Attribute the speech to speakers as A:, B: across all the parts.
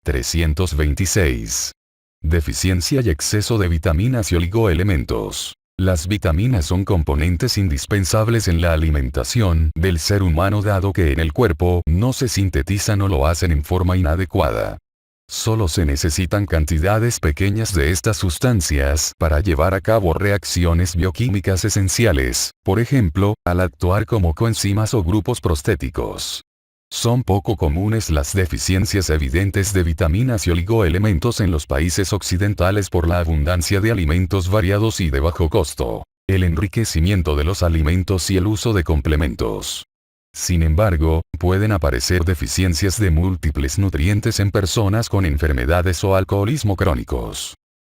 A: 326. Deficiencia y exceso de vitaminas y oligoelementos. Las vitaminas son componentes indispensables en la alimentación del ser humano dado que en el cuerpo no se sintetizan o lo hacen en forma inadecuada. Solo se necesitan cantidades pequeñas de estas sustancias para llevar a cabo reacciones bioquímicas esenciales, por ejemplo, al actuar como coenzimas o grupos prostéticos. Son poco comunes las deficiencias evidentes de vitaminas y oligoelementos en los países occidentales por la abundancia de alimentos variados y de bajo costo, el enriquecimiento de los alimentos y el uso de complementos. Sin embargo, pueden aparecer deficiencias de múltiples nutrientes en personas con enfermedades o alcoholismo crónicos.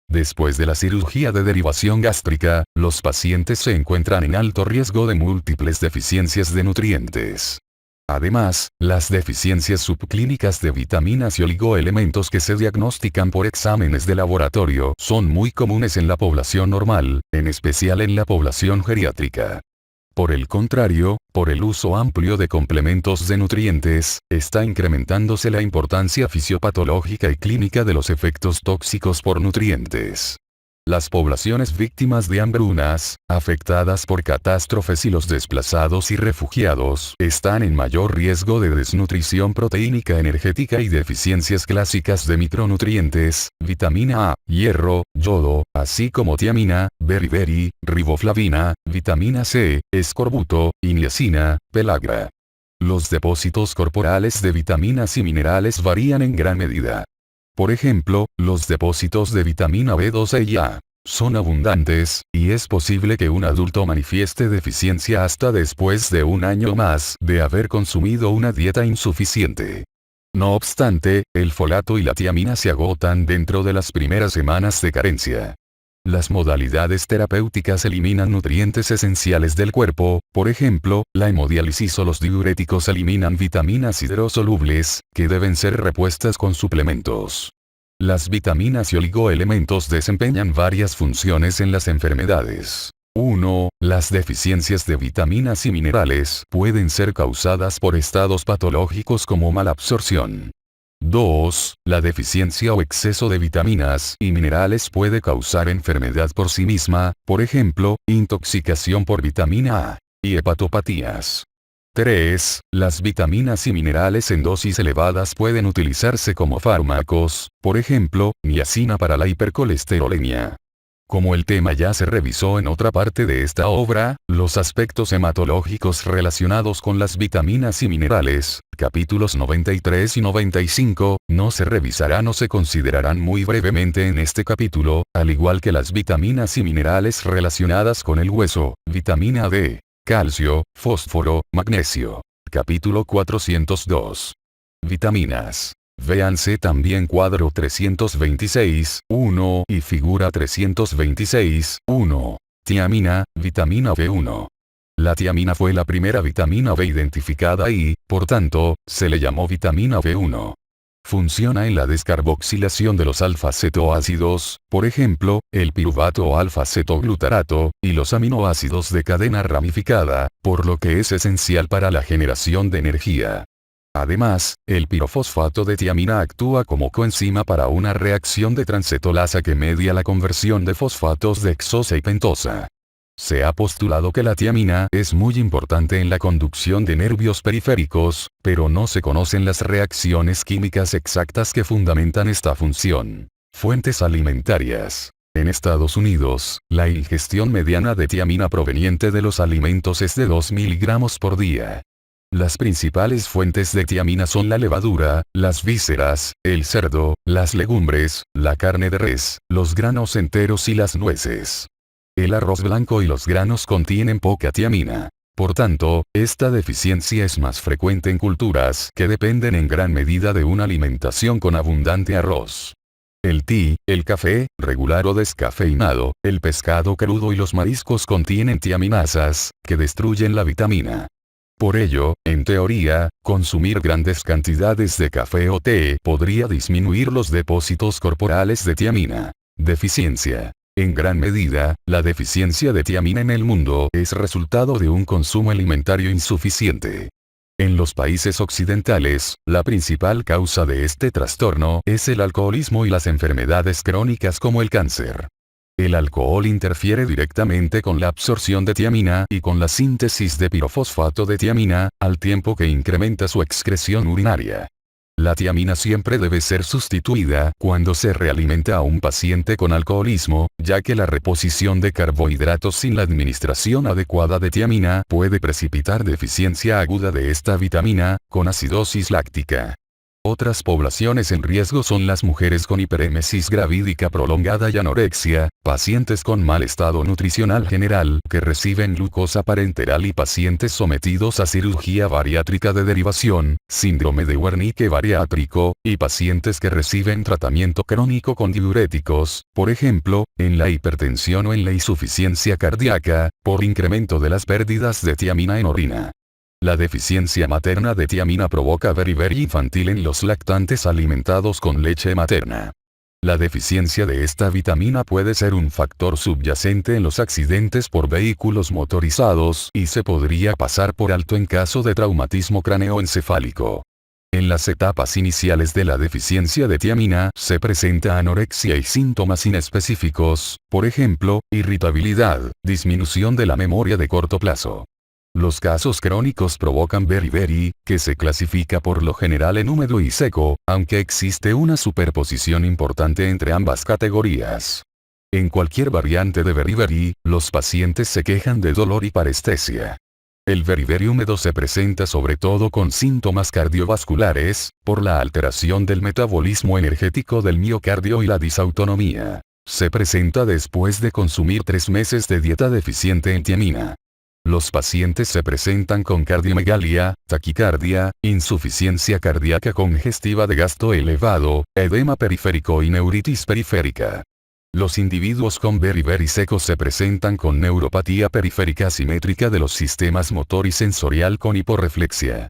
A: Después de la cirugía de derivación gástrica, los pacientes se encuentran en alto riesgo de múltiples deficiencias de nutrientes. Además, las deficiencias subclínicas de vitaminas y oligoelementos que se diagnostican por exámenes de laboratorio son muy comunes en la población normal, en especial en la población geriátrica. Por el contrario, por el uso amplio de complementos de nutrientes, está incrementándose la importancia fisiopatológica y clínica de los efectos tóxicos por nutrientes. Las poblaciones víctimas de hambrunas, afectadas por catástrofes y los desplazados y refugiados, están en mayor riesgo de desnutrición proteínica energética y deficiencias clásicas de micronutrientes, vitamina A, hierro, yodo, así como tiamina, beriberi, riboflavina, vitamina C, escorbuto, y niacina, pelagra. Los depósitos corporales de vitaminas y minerales varían en gran medida. Por ejemplo, los depósitos de vitamina B12 y A son abundantes, y es posible que un adulto manifieste deficiencia hasta después de un año más de haber consumido una dieta insuficiente. No obstante, el folato y la tiamina se agotan dentro de las primeras semanas de carencia. Las modalidades terapéuticas eliminan nutrientes esenciales del cuerpo, por ejemplo, la hemodiálisis o los diuréticos eliminan vitaminas hidrosolubles, que deben ser repuestas con suplementos. Las vitaminas y oligoelementos desempeñan varias funciones en las enfermedades. 1. Las deficiencias de vitaminas y minerales pueden ser causadas por estados patológicos como malabsorción. 2. La deficiencia o exceso de vitaminas y minerales puede causar enfermedad por sí misma, por ejemplo, intoxicación por vitamina A, y hepatopatías. 3. Las vitaminas y minerales en dosis elevadas pueden utilizarse como fármacos, por ejemplo, niacina para la hipercolesterolemia. Como el tema ya se revisó en otra parte de esta obra, los aspectos hematológicos relacionados con las vitaminas y minerales, capítulos 93 y 95, no se revisarán o se considerarán muy brevemente en este capítulo, al igual que las vitaminas y minerales relacionadas con el hueso, vitamina D, calcio, fósforo, magnesio. Capítulo 402. Vitaminas. Véanse también cuadro 326, 1 y figura 326, 1. Tiamina, vitamina B1. La tiamina fue la primera vitamina B identificada y, por tanto, se le llamó vitamina B1. Funciona en la descarboxilación de los alfa-cetoácidos, por ejemplo, el piruvato o alfa-cetoglutarato, y los aminoácidos de cadena ramificada, por lo que es esencial para la generación de energía. Además, el pirofosfato de tiamina actúa como coenzima para una reacción de transcetolasa que media la conversión de fosfatos de hexosa y pentosa. Se ha postulado que la tiamina es muy importante en la conducción de nervios periféricos, pero no se conocen las reacciones químicas exactas que fundamentan esta función. Fuentes alimentarias. En Estados Unidos, la ingestión mediana de tiamina proveniente de los alimentos es de 2 miligramos por día. Las principales fuentes de tiamina son la levadura, las vísceras, el cerdo, las legumbres, la carne de res, los granos enteros y las nueces. El arroz blanco y los granos contienen poca tiamina. Por tanto, esta deficiencia es más frecuente en culturas que dependen en gran medida de una alimentación con abundante arroz. El té, el café, regular o descafeinado, el pescado crudo y los mariscos contienen tiaminasas, que destruyen la vitamina. Por ello, en teoría, consumir grandes cantidades de café o té podría disminuir los depósitos corporales de tiamina. Deficiencia. En gran medida, la deficiencia de tiamina en el mundo es resultado de un consumo alimentario insuficiente. En los países occidentales, la principal causa de este trastorno es el alcoholismo y las enfermedades crónicas como el cáncer. El alcohol interfiere directamente con la absorción de tiamina y con la síntesis de pirofosfato de tiamina, al tiempo que incrementa su excreción urinaria. La tiamina siempre debe ser sustituida cuando se realimenta a un paciente con alcoholismo, ya que la reposición de carbohidratos sin la administración adecuada de tiamina puede precipitar deficiencia aguda de esta vitamina, con acidosis láctica. Otras poblaciones en riesgo son las mujeres con hiperémesis gravídica prolongada y anorexia, pacientes con mal estado nutricional general que reciben glucosa parenteral y pacientes sometidos a cirugía bariátrica de derivación, síndrome de Wernicke bariátrico, y pacientes que reciben tratamiento crónico con diuréticos, por ejemplo, en la hipertensión o en la insuficiencia cardíaca, por incremento de las pérdidas de tiamina en orina. La deficiencia materna de tiamina provoca beriberi infantil en los lactantes alimentados con leche materna. La deficiencia de esta vitamina puede ser un factor subyacente en los accidentes por vehículos motorizados y se podría pasar por alto en caso de traumatismo craneoencefálico. En las etapas iniciales de la deficiencia de tiamina se presenta anorexia y síntomas inespecíficos, por ejemplo, irritabilidad, disminución de la memoria de corto plazo. Los casos crónicos provocan beriberi, que se clasifica por lo general en húmedo y seco, aunque existe una superposición importante entre ambas categorías. En cualquier variante de beriberi, los pacientes se quejan de dolor y parestesia. El beriberi húmedo se presenta sobre todo con síntomas cardiovasculares, por la alteración del metabolismo energético del miocardio y la disautonomía. Se presenta después de consumir 3 meses de dieta deficiente en tiamina. Los pacientes se presentan con cardiomegalia, taquicardia, insuficiencia cardíaca congestiva de gasto elevado, edema periférico y neuritis periférica. Los individuos con beriberi secos se presentan con neuropatía periférica asimétrica de los sistemas motor y sensorial con hiporreflexia.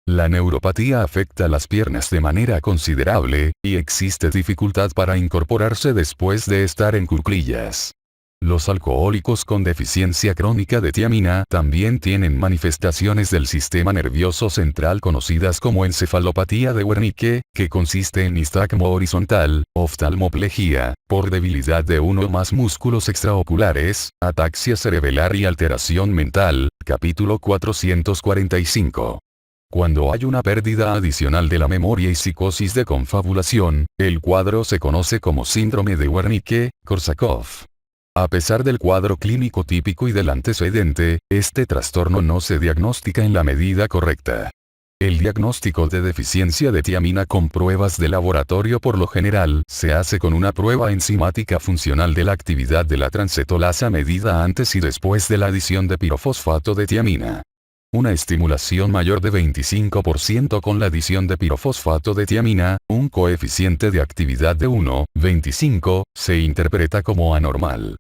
A: La neuropatía afecta las piernas de manera considerable, y existe dificultad para incorporarse después de estar en cuclillas. Los alcohólicos con deficiencia crónica de tiamina también tienen manifestaciones del sistema nervioso central conocidas como encefalopatía de Wernicke, que consiste en nistagmo horizontal, oftalmoplegia, por debilidad de uno o más músculos extraoculares, ataxia cerebelar y alteración mental, capítulo 445. Cuando hay una pérdida adicional de la memoria y psicosis de confabulación, el cuadro se conoce como síndrome de Wernicke-Korsakoff. A pesar del cuadro clínico típico y del antecedente, este trastorno no se diagnostica en la medida correcta. El diagnóstico de deficiencia de tiamina con pruebas de laboratorio por lo general se hace con una prueba enzimática funcional de la actividad de la transcetolasa medida antes y después de la adición de pirofosfato de tiamina. Una estimulación mayor de 25% con la adición de pirofosfato de tiamina, un coeficiente de actividad de 1,25, se interpreta como anormal.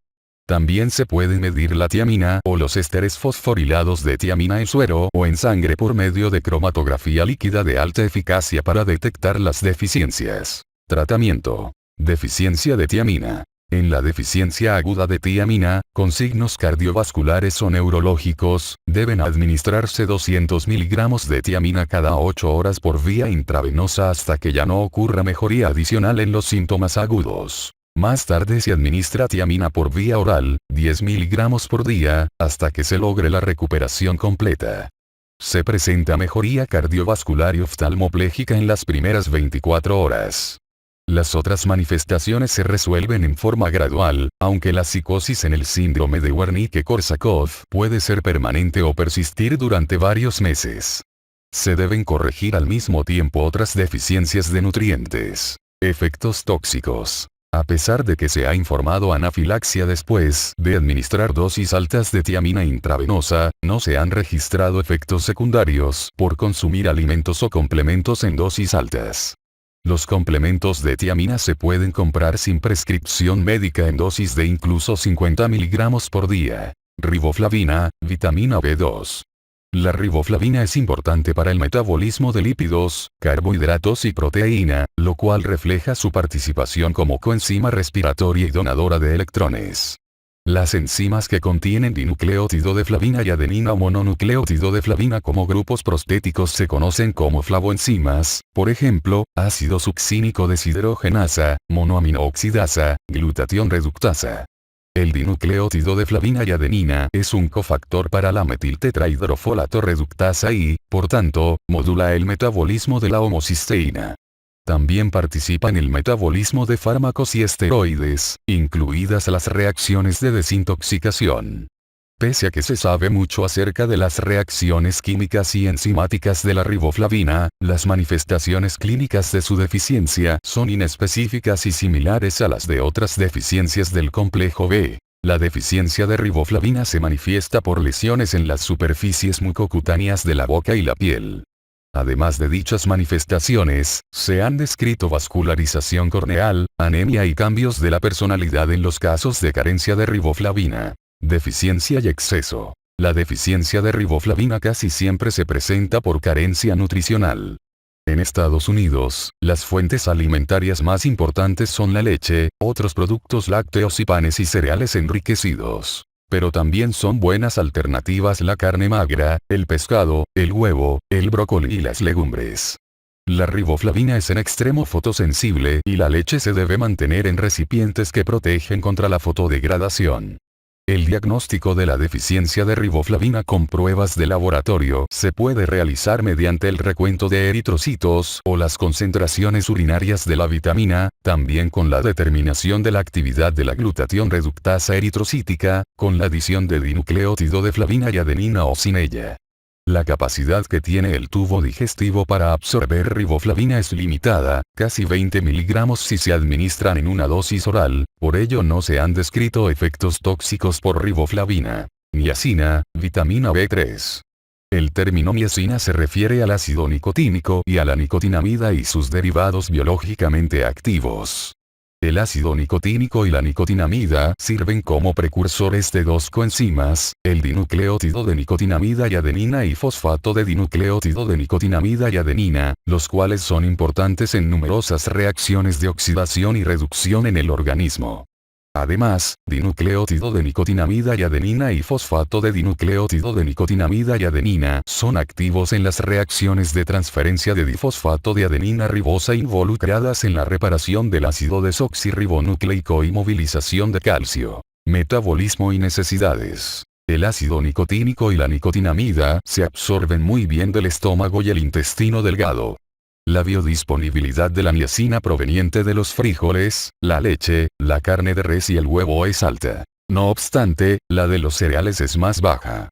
A: También se puede medir la tiamina o los ésteres fosforilados de tiamina en suero o en sangre por medio de cromatografía líquida de alta eficacia para detectar las deficiencias. Tratamiento. Deficiencia de tiamina. En la deficiencia aguda de tiamina, con signos cardiovasculares o neurológicos, deben administrarse 200 miligramos de tiamina cada 8 horas por vía intravenosa hasta que ya no ocurra mejoría adicional en los síntomas agudos. Más tarde se administra tiamina por vía oral, 10 miligramos por día, hasta que se logre la recuperación completa. Se presenta mejoría cardiovascular y oftalmoplégica en las primeras 24 horas. Las otras manifestaciones se resuelven en forma gradual, aunque la psicosis en el síndrome de Wernicke-Korsakoff puede ser permanente o persistir durante varios meses. Se deben corregir al mismo tiempo otras deficiencias de nutrientes. Efectos tóxicos. A pesar de que se ha informado anafilaxia después de administrar dosis altas de tiamina intravenosa, no se han registrado efectos secundarios por consumir alimentos o complementos en dosis altas. Los complementos de tiamina se pueden comprar sin prescripción médica en dosis de incluso 50 miligramos por día. Riboflavina, vitamina B2. La riboflavina es importante para el metabolismo de lípidos, carbohidratos y proteína, lo cual refleja su participación como coenzima respiratoria y donadora de electrones. Las enzimas que contienen dinucleótido de flavina y adenina o mononucleótido de flavina como grupos prostéticos se conocen como flavoenzimas, por ejemplo, ácido succínico deshidrogenasa, monoaminooxidasa, glutatión reductasa. El dinucleótido de flavina y adenina es un cofactor para la metiltetrahidrofolato reductasa y, por tanto, modula el metabolismo de la homocisteína. También participa en el metabolismo de fármacos y esteroides, incluidas las reacciones de desintoxicación. Pese a que se sabe mucho acerca de las reacciones químicas y enzimáticas de la riboflavina, las manifestaciones clínicas de su deficiencia son inespecíficas y similares a las de otras deficiencias del complejo B. La deficiencia de riboflavina se manifiesta por lesiones en las superficies mucocutáneas de la boca y la piel. Además de dichas manifestaciones, se han descrito vascularización corneal, anemia y cambios de la personalidad en los casos de carencia de riboflavina. Deficiencia y exceso. La deficiencia de riboflavina casi siempre se presenta por carencia nutricional. En Estados Unidos, las fuentes alimentarias más importantes son la leche, otros productos lácteos y panes y cereales enriquecidos. Pero también son buenas alternativas la carne magra, el pescado, el huevo, el brócoli y las legumbres. La riboflavina es en extremo fotosensible y la leche se debe mantener en recipientes que protegen contra la fotodegradación. El diagnóstico de la deficiencia de riboflavina con pruebas de laboratorio se puede realizar mediante el recuento de eritrocitos o las concentraciones urinarias de la vitamina, también con la determinación de la actividad de la glutatión reductasa eritrocítica, con la adición de dinucleótido de flavina y adenina o sin ella. La capacidad que tiene el tubo digestivo para absorber riboflavina es limitada, casi 20 miligramos si se administran en una dosis oral, por ello no se han descrito efectos tóxicos por riboflavina. Niacina, vitamina B3. El término niacina se refiere al ácido nicotínico y a la nicotinamida y sus derivados biológicamente activos. El ácido nicotínico y la nicotinamida sirven como precursores de dos coenzimas, el dinucleótido de nicotinamida y adenina y fosfato de dinucleótido de nicotinamida y adenina, los cuales son importantes en numerosas reacciones de oxidación y reducción en el organismo. Además, dinucleótido de nicotinamida y adenina y fosfato de dinucleótido de nicotinamida y adenina son activos en las reacciones de transferencia de difosfato de adenina ribosa involucradas en la reparación del ácido desoxirribonucleico y movilización de calcio. Metabolismo y necesidades. El ácido nicotínico y la nicotinamida se absorben muy bien del estómago y el intestino delgado. La biodisponibilidad de la niacina proveniente de los frijoles, la leche, la carne de res y el huevo es alta. No obstante, la de los cereales es más baja.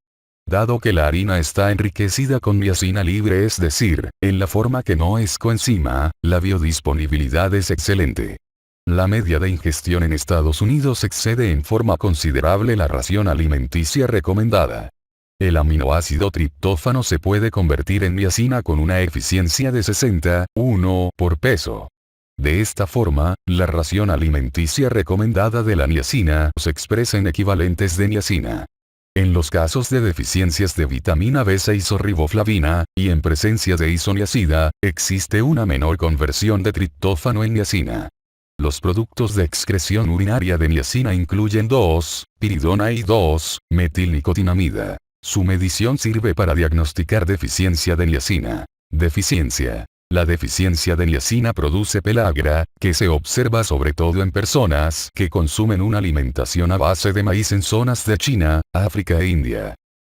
A: Dado que la harina está enriquecida con niacina libre, es decir, en la forma que no es coenzima, la biodisponibilidad es excelente. La media de ingestión en Estados Unidos excede en forma considerable la ración alimenticia recomendada. El aminoácido triptófano se puede convertir en niacina con una eficiencia de 60:1 por peso. De esta forma, la ración alimenticia recomendada de la niacina se expresa en equivalentes de niacina. En los casos de deficiencias de vitamina B6 o riboflavina, y en presencia de isoniacida, existe una menor conversión de triptófano en niacina. Los productos de excreción urinaria de niacina incluyen 2-piridona y 2-metilnicotinamida. Su medición sirve para diagnosticar deficiencia de niacina. Deficiencia. La deficiencia de niacina produce pelagra, que se observa sobre todo en personas que consumen una alimentación a base de maíz en zonas de China, África e India.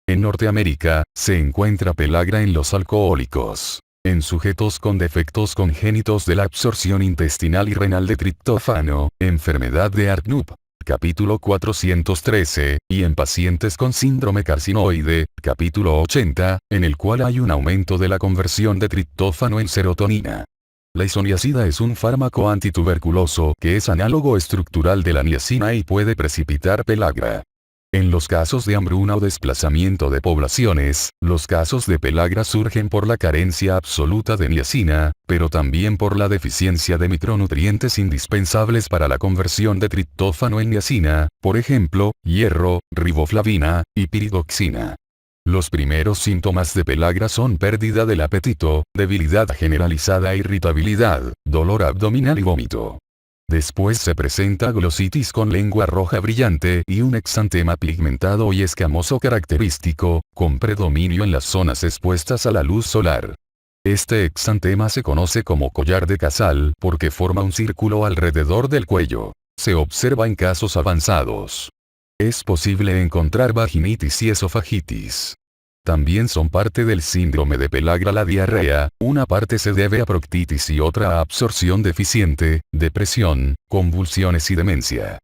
A: En Norteamérica, se encuentra pelagra en los alcohólicos. En sujetos con defectos congénitos de la absorción intestinal y renal de triptófano, enfermedad de Hartnup. Capítulo 413, y en pacientes con síndrome carcinoide, capítulo 80, en el cual hay un aumento de la conversión de triptófano en serotonina. La isoniazida es un fármaco antituberculoso que es análogo estructural de la niacina y puede precipitar pelagra. En los casos de hambruna o desplazamiento de poblaciones, los casos de pelagra surgen por la carencia absoluta de niacina, pero también por la deficiencia de micronutrientes indispensables para la conversión de triptófano en niacina, por ejemplo, hierro, riboflavina, y piridoxina. Los primeros síntomas de pelagra son pérdida del apetito, debilidad generalizada e irritabilidad, dolor abdominal y vómito. Después se presenta glositis con lengua roja brillante y un exantema pigmentado y escamoso característico, con predominio en las zonas expuestas a la luz solar. Este exantema se conoce como collar de casal porque forma un círculo alrededor del cuello. Se observa en casos avanzados. Es posible encontrar vaginitis y esofagitis. También son parte del síndrome de pelagra la diarrea, una parte se debe a proctitis y otra a absorción deficiente, depresión, convulsiones y demencia.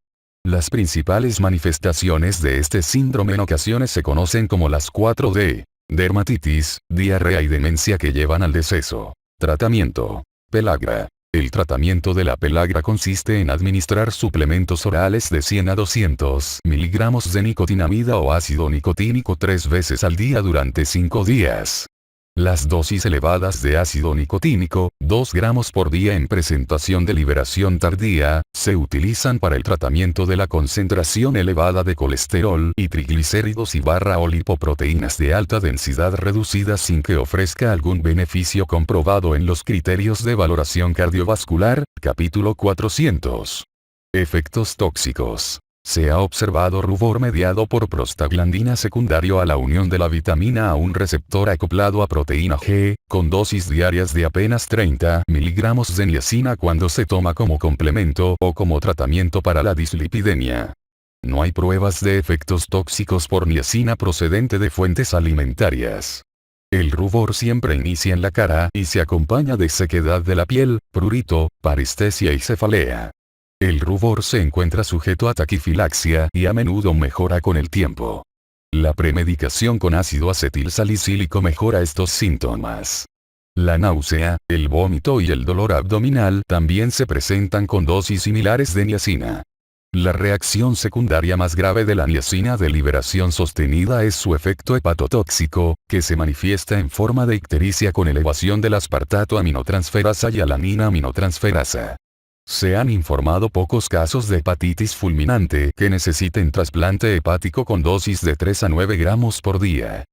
A: Las principales manifestaciones de este síndrome en ocasiones se conocen como las 4D, dermatitis, diarrea y demencia que llevan al deceso. Tratamiento. Pelagra. El tratamiento de la pelagra consiste en administrar suplementos orales de 100 a 200 miligramos de nicotinamida o ácido nicotínico 3 veces al día durante 5 días. Las dosis elevadas de ácido nicotínico, 2 gramos por día en presentación de liberación tardía, se utilizan para el tratamiento de la concentración elevada de colesterol y triglicéridos o lipoproteínas de alta densidad reducida sin que ofrezca algún beneficio comprobado en los criterios de valoración cardiovascular, capítulo 400. Efectos tóxicos. Se ha observado rubor mediado por prostaglandina secundario a la unión de la vitamina a un receptor acoplado a proteína G, con dosis diarias de apenas 30 miligramos de niacina cuando se toma como complemento o como tratamiento para la dislipidemia. No hay pruebas de efectos tóxicos por niacina procedente de fuentes alimentarias. El rubor siempre inicia en la cara y se acompaña de sequedad de la piel, prurito, parestesia y cefalea. El rubor se encuentra sujeto a taquifilaxia y a menudo mejora con el tiempo. La premedicación con ácido acetilsalicílico mejora estos síntomas. La náusea, el vómito y el dolor abdominal también se presentan con dosis similares de niacina. La reacción secundaria más grave de la niacina de liberación sostenida es su efecto hepatotóxico, que se manifiesta en forma de ictericia con elevación del aspartato aminotransferasa y alanina aminotransferasa. Se han informado pocos casos de hepatitis fulminante que necesiten trasplante hepático con dosis de 3 a 9 gramos por día.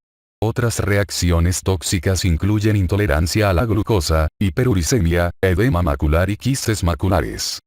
A: Otras reacciones tóxicas incluyen intolerancia a la glucosa, hiperuricemia, edema macular y quistes maculares.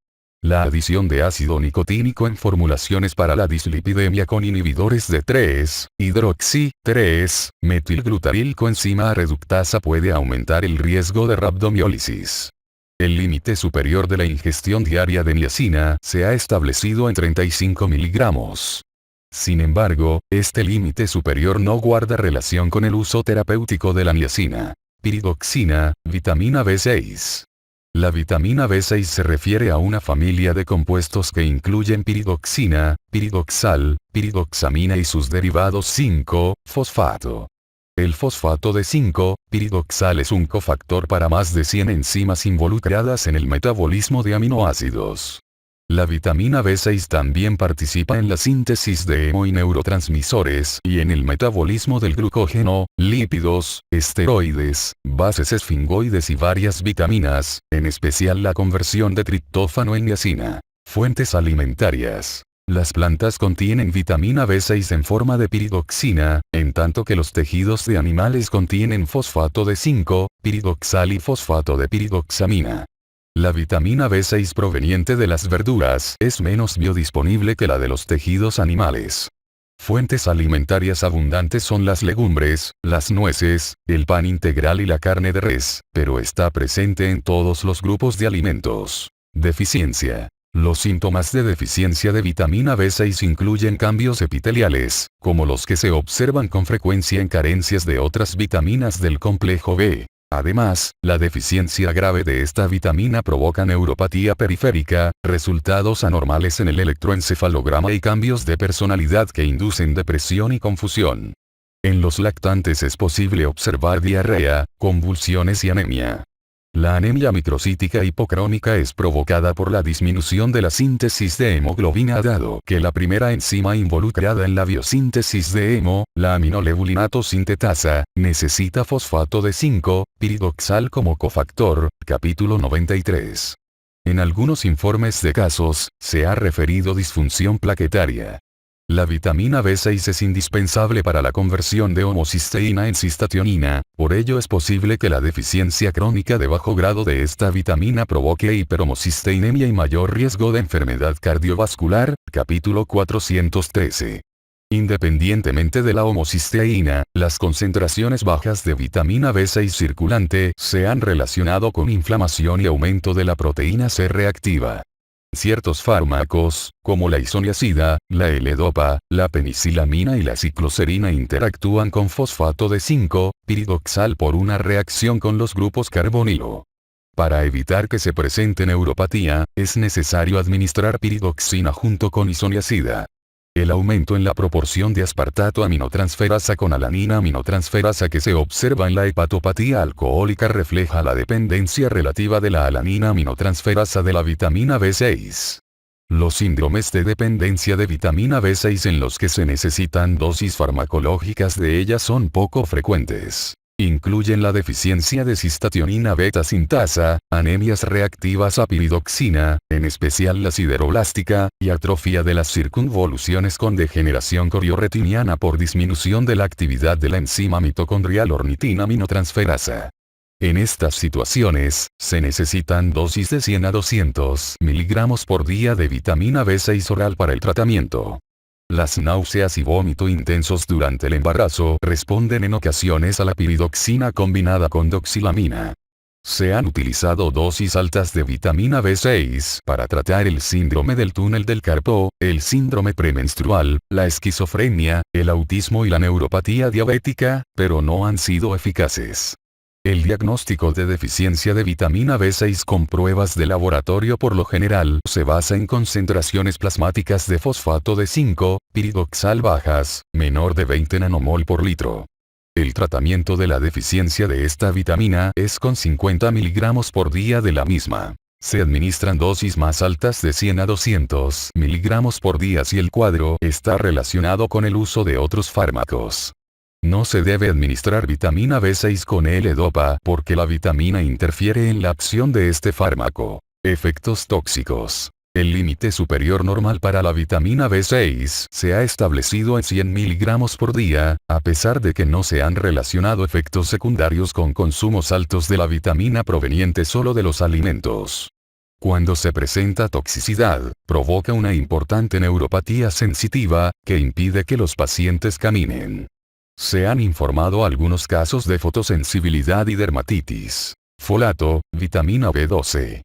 A: La adición de ácido nicotínico en formulaciones para la dislipidemia con inhibidores de 3-hidroxi-3-metilglutarilcoenzima reductasa puede aumentar el riesgo de rhabdomiólisis. El límite superior de la ingestión diaria de niacina se ha establecido en 35 miligramos. Sin embargo, este límite superior no guarda relación con el uso terapéutico de la niacina. Piridoxina, vitamina B6. La vitamina B6 se refiere a una familia de compuestos que incluyen piridoxina, piridoxal, piridoxamina y sus derivados 5-fosfato. El fosfato de 5-piridoxal es un cofactor para más de 100 enzimas involucradas en el metabolismo de aminoácidos. La vitamina B6 también participa en la síntesis de hemo y neurotransmisores y en el metabolismo del glucógeno, lípidos, esteroides, bases esfingoides y varias vitaminas, en especial la conversión de triptófano en niacina. Fuentes alimentarias. Las plantas contienen vitamina B6 en forma de piridoxina, en tanto que los tejidos de animales contienen fosfato de 5-piridoxal y fosfato de piridoxamina. La vitamina B6 proveniente de las verduras es menos biodisponible que la de los tejidos animales. Fuentes alimentarias abundantes son las legumbres, las nueces, el pan integral y la carne de res, pero está presente en todos los grupos de alimentos. Deficiencia. Los síntomas de deficiencia de vitamina B6 incluyen cambios epiteliales, como los que se observan con frecuencia en carencias de otras vitaminas del complejo B. Además, la deficiencia grave de esta vitamina provoca neuropatía periférica, resultados anormales en el electroencefalograma y cambios de personalidad que inducen depresión y confusión. En los lactantes es posible observar diarrea, convulsiones y anemia. La anemia microcítica hipocrónica es provocada por la disminución de la síntesis de hemoglobina dado que la primera enzima involucrada en la biosíntesis de hemo, la aminolevulinato sintetasa, necesita fosfato de 5-piridoxal como cofactor, capítulo 93. En algunos informes de casos, se ha referido disfunción plaquetaria. La vitamina B6 es indispensable para la conversión de homocisteína en cistationina, por ello es posible que la deficiencia crónica de bajo grado de esta vitamina provoque hiperhomocisteinemia y mayor riesgo de enfermedad cardiovascular, capítulo 413. Independientemente de la homocisteína, las concentraciones bajas de vitamina B6 circulante se han relacionado con inflamación y aumento de la proteína C reactiva. Ciertos fármacos, como la isoniazida, la L-Dopa, la penicilamina y la cicloserina interactúan con fosfato de 5-piridoxal por una reacción con los grupos carbonilo. Para evitar que se presente neuropatía, es necesario administrar piridoxina junto con isoniazida. El aumento en la proporción de aspartato aminotransferasa con alanina aminotransferasa que se observa en la hepatopatía alcohólica refleja la dependencia relativa de la alanina aminotransferasa de la vitamina B6. Los síndromes de dependencia de vitamina B6 en los que se necesitan dosis farmacológicas de ella son poco frecuentes. Incluyen la deficiencia de cistationina beta sintasa, anemias reactivas a piridoxina, en especial la sideroblástica, y atrofia de las circunvoluciones con degeneración corioretiniana por disminución de la actividad de la enzima mitocondrial ornitina aminotransferasa. En estas situaciones, se necesitan dosis de 100 a 200 miligramos por día de vitamina B6 oral para el tratamiento. Las náuseas y vómito intensos durante el embarazo responden en ocasiones a la piridoxina combinada con doxilamina. Se han utilizado dosis altas de vitamina B6 para tratar el síndrome del túnel del carpo, el síndrome premenstrual, la esquizofrenia, el autismo y la neuropatía diabética, pero no han sido eficaces. El diagnóstico de deficiencia de vitamina B6 con pruebas de laboratorio por lo general se basa en concentraciones plasmáticas de fosfato de 5-piridoxal bajas, menor de 20 nanomol por litro. El tratamiento de la deficiencia de esta vitamina es con 50 miligramos por día de la misma. Se administran dosis más altas de 100 a 200 miligramos por día si el cuadro está relacionado con el uso de otros fármacos. No se debe administrar vitamina B6 con L-Dopa porque la vitamina interfiere en la acción de este fármaco. Efectos tóxicos. El límite superior normal para la vitamina B6 se ha establecido en 100 miligramos por día, a pesar de que no se han relacionado efectos secundarios con consumos altos de la vitamina proveniente solo de los alimentos. Cuando se presenta toxicidad, provoca una importante neuropatía sensitiva, que impide que los pacientes caminen. Se han informado algunos casos de fotosensibilidad y dermatitis. Folato, vitamina B12.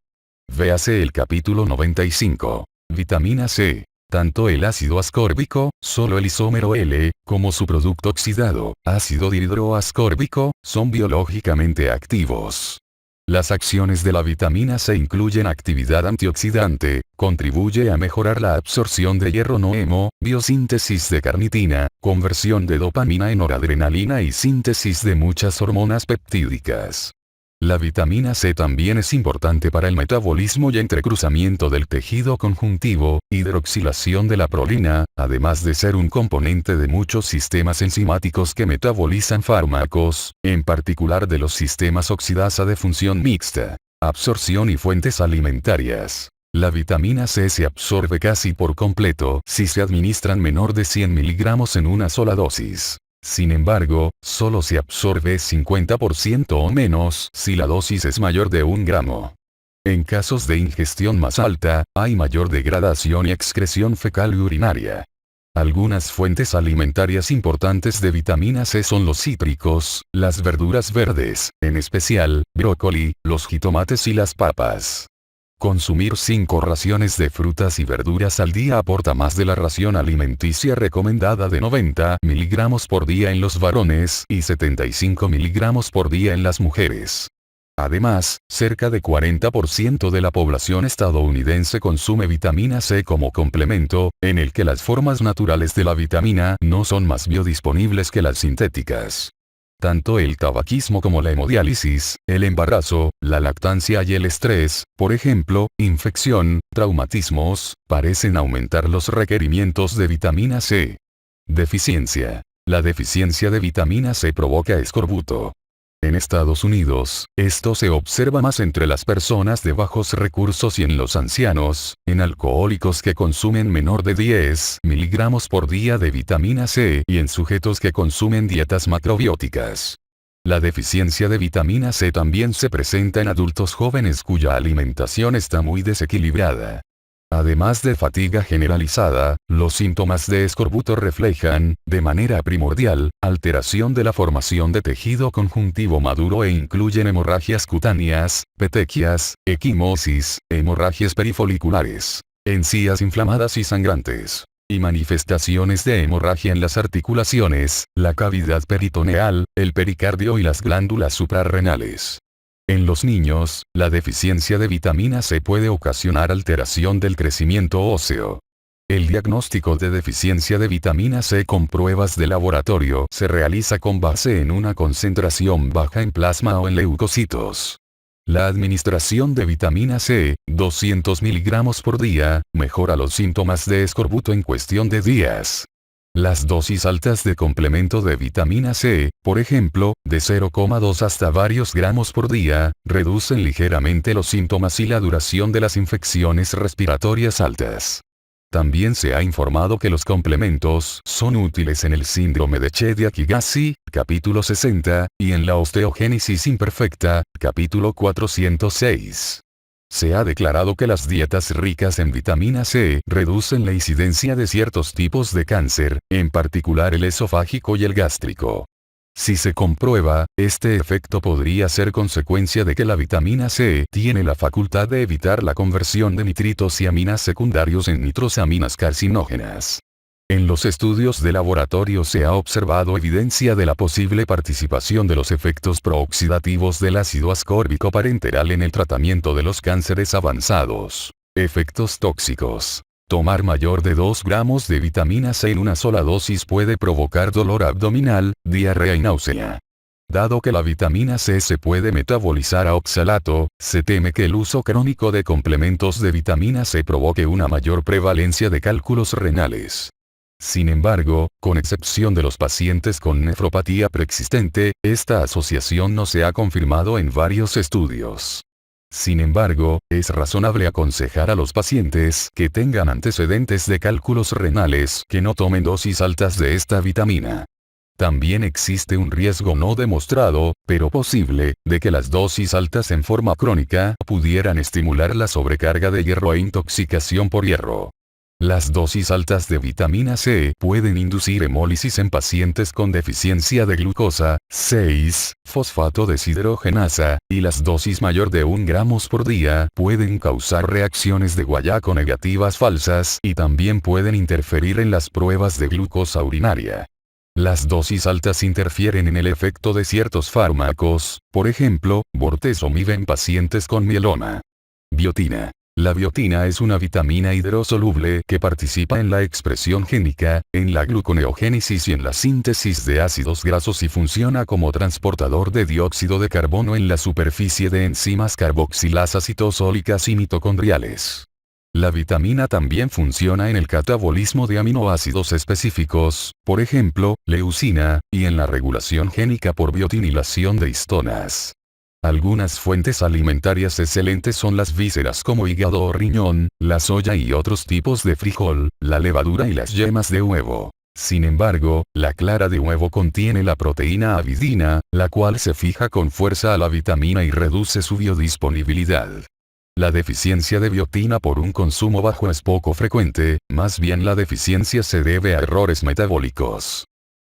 A: Véase el capítulo 95. Vitamina C. Tanto el ácido ascórbico, solo el isómero L, como su producto oxidado, ácido dihidroascórbico, son biológicamente activos. Las acciones de la vitamina C incluyen actividad antioxidante, contribuye a mejorar la absorción de hierro no hemo, biosíntesis de carnitina, conversión de dopamina en noradrenalina y síntesis de muchas hormonas peptídicas. La vitamina C también es importante para el metabolismo y entrecruzamiento del tejido conjuntivo, hidroxilación de la prolina, además de ser un componente de muchos sistemas enzimáticos que metabolizan fármacos, en particular de los sistemas oxidasa de función mixta, absorción y fuentes alimentarias. La vitamina C se absorbe casi por completo si se administran menor de 100 miligramos en una sola dosis. Sin embargo, solo se absorbe 50% o menos si la dosis es mayor de 1 gramo. En casos de ingestión más alta, hay mayor degradación y excreción fecal y urinaria. Algunas fuentes alimentarias importantes de vitamina C son los cítricos, las verduras verdes, en especial, brócoli, los jitomates y las papas. Consumir 5 raciones de frutas y verduras al día aporta más de la ración alimenticia recomendada de 90 miligramos por día en los varones y 75 miligramos por día en las mujeres. Además, cerca de 40% de la población estadounidense consume vitamina C como complemento, en el que las formas naturales de la vitamina no son más biodisponibles que las sintéticas. Tanto el tabaquismo como la hemodiálisis, el embarazo, la lactancia y el estrés, por ejemplo, infección, traumatismos, parecen aumentar los requerimientos de vitamina C. Deficiencia. La deficiencia de vitamina C provoca escorbuto. En Estados Unidos, esto se observa más entre las personas de bajos recursos y en los ancianos, en alcohólicos que consumen menor de 10 miligramos por día de vitamina C y en sujetos que consumen dietas macrobióticas. La deficiencia de vitamina C también se presenta en adultos jóvenes cuya alimentación está muy desequilibrada. Además de fatiga generalizada, los síntomas de escorbuto reflejan, de manera primordial, alteración de la formación de tejido conjuntivo maduro e incluyen hemorragias cutáneas, petequias, equimosis, hemorragias perifoliculares, encías inflamadas y sangrantes, y manifestaciones de hemorragia en las articulaciones, la cavidad peritoneal, el pericardio y las glándulas suprarrenales. En los niños, la deficiencia de vitamina C puede ocasionar alteración del crecimiento óseo. El diagnóstico de deficiencia de vitamina C con pruebas de laboratorio se realiza con base en una concentración baja en plasma o en leucocitos. La administración de vitamina C, 200 miligramos por día, mejora los síntomas de escorbuto en cuestión de días. Las dosis altas de complemento de vitamina C, por ejemplo, de 0,2 hasta varios gramos por día, reducen ligeramente los síntomas y la duración de las infecciones respiratorias altas. También se ha informado que los complementos son útiles en el síndrome de Chiari-Higashi, capítulo 60, y en la osteogénesis imperfecta, capítulo 406. Se ha declarado que las dietas ricas en vitamina C reducen la incidencia de ciertos tipos de cáncer, en particular el esofágico y el gástrico. Si se comprueba, este efecto podría ser consecuencia de que la vitamina C tiene la facultad de evitar la conversión de nitritos y aminas secundarios en nitrosaminas carcinógenas. En los estudios de laboratorio se ha observado evidencia de la posible participación de los efectos prooxidativos del ácido ascórbico parenteral en el tratamiento de los cánceres avanzados. Efectos tóxicos. Tomar mayor de 2 gramos de vitamina C en una sola dosis puede provocar dolor abdominal, diarrea y náusea. Dado que la vitamina C se puede metabolizar a oxalato, se teme que el uso crónico de complementos de vitamina C provoque una mayor prevalencia de cálculos renales. Sin embargo, con excepción de los pacientes con nefropatía preexistente, esta asociación no se ha confirmado en varios estudios. Sin embargo, es razonable aconsejar a los pacientes que tengan antecedentes de cálculos renales que no tomen dosis altas de esta vitamina. También existe un riesgo no demostrado, pero posible, de que las dosis altas en forma crónica pudieran estimular la sobrecarga de hierro e intoxicación por hierro. Las dosis altas de vitamina C pueden inducir hemólisis en pacientes con deficiencia de glucosa, 6-fosfato deshidrogenasa, y las dosis mayor de 1 gramos por día pueden causar reacciones de guayaco negativas falsas y también pueden interferir en las pruebas de glucosa urinaria. Las dosis altas interfieren en el efecto de ciertos fármacos, por ejemplo, bortezomib en pacientes con mieloma. Biotina. La biotina es una vitamina hidrosoluble que participa en la expresión génica, en la gluconeogénesis y en la síntesis de ácidos grasos y funciona como transportador de dióxido de carbono en la superficie de enzimas carboxilasas citosólicas y mitocondriales. La vitamina también funciona en el catabolismo de aminoácidos específicos, por ejemplo, leucina, y en la regulación génica por biotinilación de histonas. Algunas fuentes alimentarias excelentes son las vísceras como hígado o riñón, la soya y otros tipos de frijol, la levadura y las yemas de huevo. Sin embargo, la clara de huevo contiene la proteína avidina, la cual se fija con fuerza a la vitamina y reduce su biodisponibilidad. La deficiencia de biotina por un consumo bajo es poco frecuente, más bien la deficiencia se debe a errores metabólicos.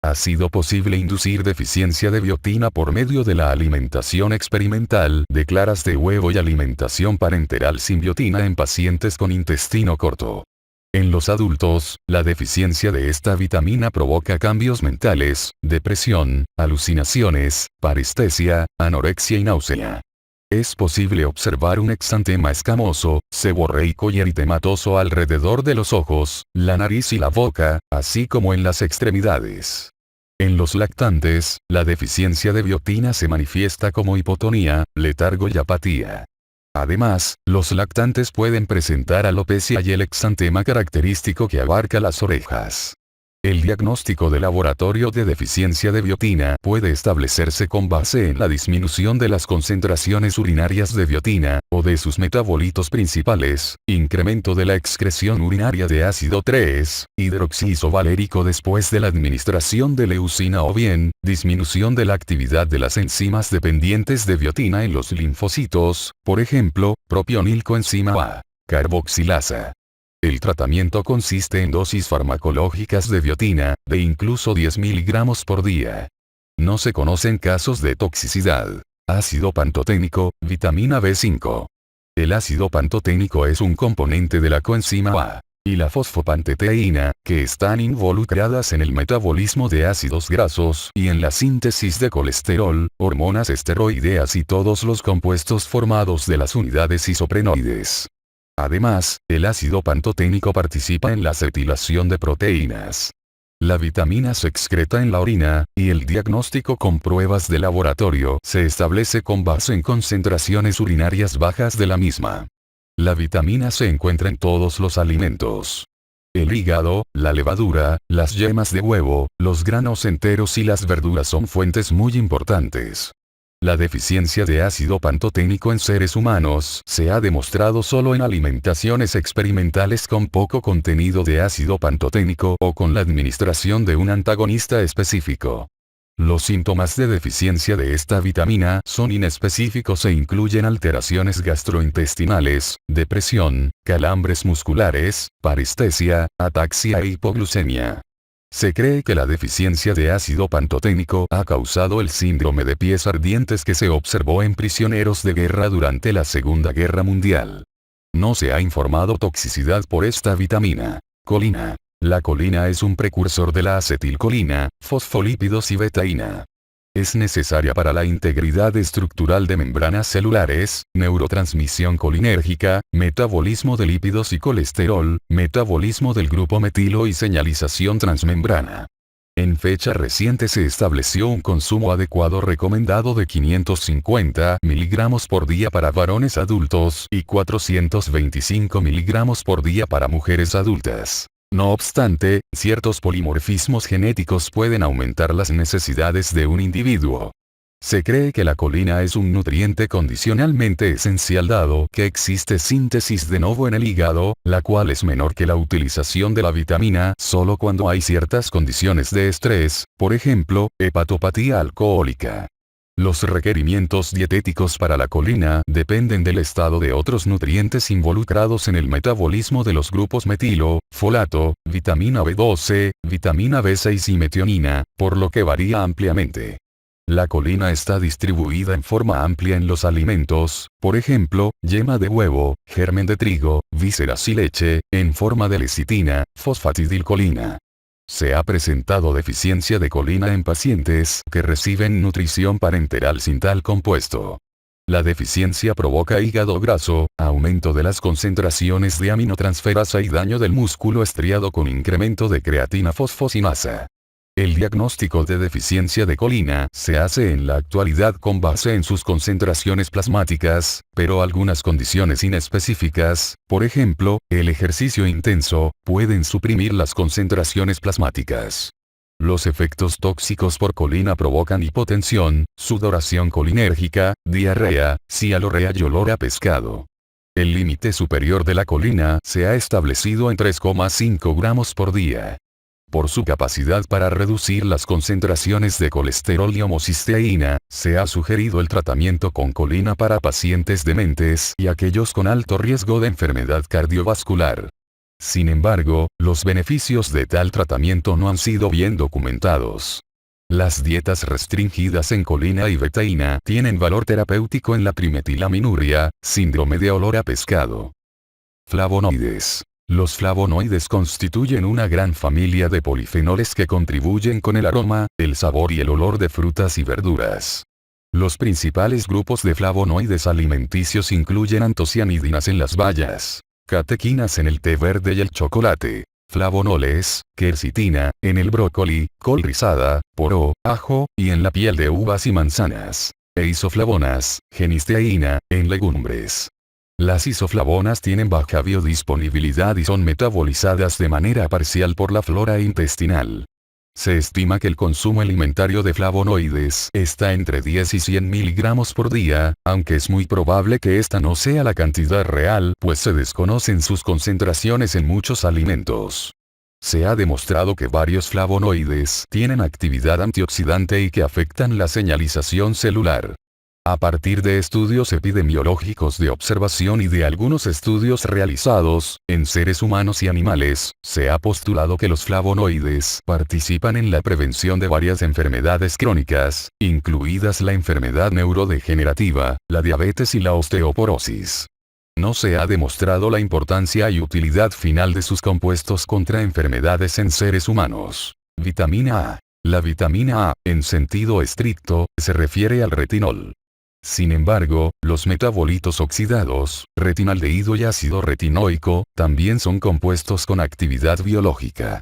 A: Ha sido posible inducir deficiencia de biotina por medio de la alimentación experimental de claras de huevo y alimentación parenteral sin biotina en pacientes con intestino corto. En los adultos, la deficiencia de esta vitamina provoca cambios mentales, depresión, alucinaciones, parestesia, anorexia y náusea. Es posible observar un exantema escamoso, seborreico y eritematoso alrededor de los ojos, la nariz y la boca, así como en las extremidades. En los lactantes, la deficiencia de biotina se manifiesta como hipotonía, letargo y apatía. Además, los lactantes pueden presentar alopecia y el exantema característico que abarca las orejas. El diagnóstico de laboratorio de deficiencia de biotina puede establecerse con base en la disminución de las concentraciones urinarias de biotina, o de sus metabolitos principales, incremento de la excreción urinaria de ácido 3-hidroxiisovalérico después de la administración de leucina o bien, disminución de la actividad de las enzimas dependientes de biotina en los linfocitos, por ejemplo, propionilcoenzima A, carboxilasa. El tratamiento consiste en dosis farmacológicas de biotina, de incluso 10 miligramos por día. No se conocen casos de toxicidad. Ácido pantoténico, vitamina B5. El ácido pantoténico es un componente de la coenzima A y la fosfopanteteína, que están involucradas en el metabolismo de ácidos grasos y en la síntesis de colesterol, hormonas esteroideas y todos los compuestos formados de las unidades isoprenoides. Además, el ácido pantoténico participa en la acetilación de proteínas. La vitamina se excreta en la orina, y el diagnóstico con pruebas de laboratorio se establece con base en concentraciones urinarias bajas de la misma. La vitamina se encuentra en todos los alimentos. El hígado, la levadura, las yemas de huevo, los granos enteros y las verduras son fuentes muy importantes. La deficiencia de ácido pantoténico en seres humanos se ha demostrado solo en alimentaciones experimentales con poco contenido de ácido pantoténico o con la administración de un antagonista específico. Los síntomas de deficiencia de esta vitamina son inespecíficos e incluyen alteraciones gastrointestinales, depresión, calambres musculares, parestesia, ataxia e hipoglucemia. Se cree que la deficiencia de ácido pantoténico ha causado el síndrome de pies ardientes que se observó en prisioneros de guerra durante la Segunda Guerra Mundial. No se ha informado toxicidad por esta vitamina. Colina. La colina es un precursor de la acetilcolina, fosfolípidos y betaína. Es necesaria para la integridad estructural de membranas celulares, neurotransmisión colinérgica, metabolismo de lípidos y colesterol, metabolismo del grupo metilo y señalización transmembrana. En fecha reciente se estableció un consumo adecuado recomendado de 550 miligramos por día para varones adultos y 425 miligramos por día para mujeres adultas. No obstante, ciertos polimorfismos genéticos pueden aumentar las necesidades de un individuo. Se cree que la colina es un nutriente condicionalmente esencial dado que existe síntesis de novo en el hígado, la cual es menor que la utilización de la vitamina solo cuando hay ciertas condiciones de estrés, por ejemplo, hepatopatía alcohólica. Los requerimientos dietéticos para la colina dependen del estado de otros nutrientes involucrados en el metabolismo de los grupos metilo, folato, vitamina B12, vitamina B6 y metionina, por lo que varía ampliamente. La colina está distribuida en forma amplia en los alimentos, por ejemplo, yema de huevo, germen de trigo, vísceras y leche, en forma de lecitina, fosfatidilcolina. Se ha presentado deficiencia de colina en pacientes que reciben nutrición parenteral sin tal compuesto. La deficiencia provoca hígado graso, aumento de las concentraciones de aminotransferasa y daño del músculo estriado con incremento de creatina fosfosinasa. El diagnóstico de deficiencia de colina se hace en la actualidad con base en sus concentraciones plasmáticas, pero algunas condiciones inespecíficas, por ejemplo, el ejercicio intenso, pueden suprimir las concentraciones plasmáticas. Los efectos tóxicos por colina provocan hipotensión, sudoración colinérgica, diarrea, cialorrea y olor a pescado. El límite superior de la colina se ha establecido en 3,5 gramos por día. Por su capacidad para reducir las concentraciones de colesterol y homocisteína, se ha sugerido el tratamiento con colina para pacientes dementes y aquellos con alto riesgo de enfermedad cardiovascular. Sin embargo, los beneficios de tal tratamiento no han sido bien documentados. Las dietas restringidas en colina y betaína tienen valor terapéutico en la trimetilaminuria, síndrome de olor a pescado. Flavonoides. Los flavonoides constituyen una gran familia de polifenoles que contribuyen con el aroma, el sabor y el olor de frutas y verduras. Los principales grupos de flavonoides alimenticios incluyen antocianidinas en las bayas, catequinas en el té verde y el chocolate, flavonoles, quercitina, en el brócoli, col rizada, poro, ajo, y en la piel de uvas y manzanas, e isoflavonas, genisteína, en legumbres. Las isoflavonas tienen baja biodisponibilidad y son metabolizadas de manera parcial por la flora intestinal. Se estima que el consumo alimentario de flavonoides está entre 10 y 100 miligramos por día, aunque es muy probable que esta no sea la cantidad real, pues se desconocen sus concentraciones en muchos alimentos. Se ha demostrado que varios flavonoides tienen actividad antioxidante y que afectan la señalización celular. A partir de estudios epidemiológicos de observación y de algunos estudios realizados, en seres humanos y animales, se ha postulado que los flavonoides participan en la prevención de varias enfermedades crónicas, incluidas la enfermedad neurodegenerativa, la diabetes y la osteoporosis. No se ha demostrado la importancia y utilidad final de sus compuestos contra enfermedades en seres humanos. Vitamina A. La vitamina A, en sentido estricto, se refiere al retinol. Sin embargo, los metabolitos oxidados, retinaldehído y ácido retinoico, también son compuestos con actividad biológica.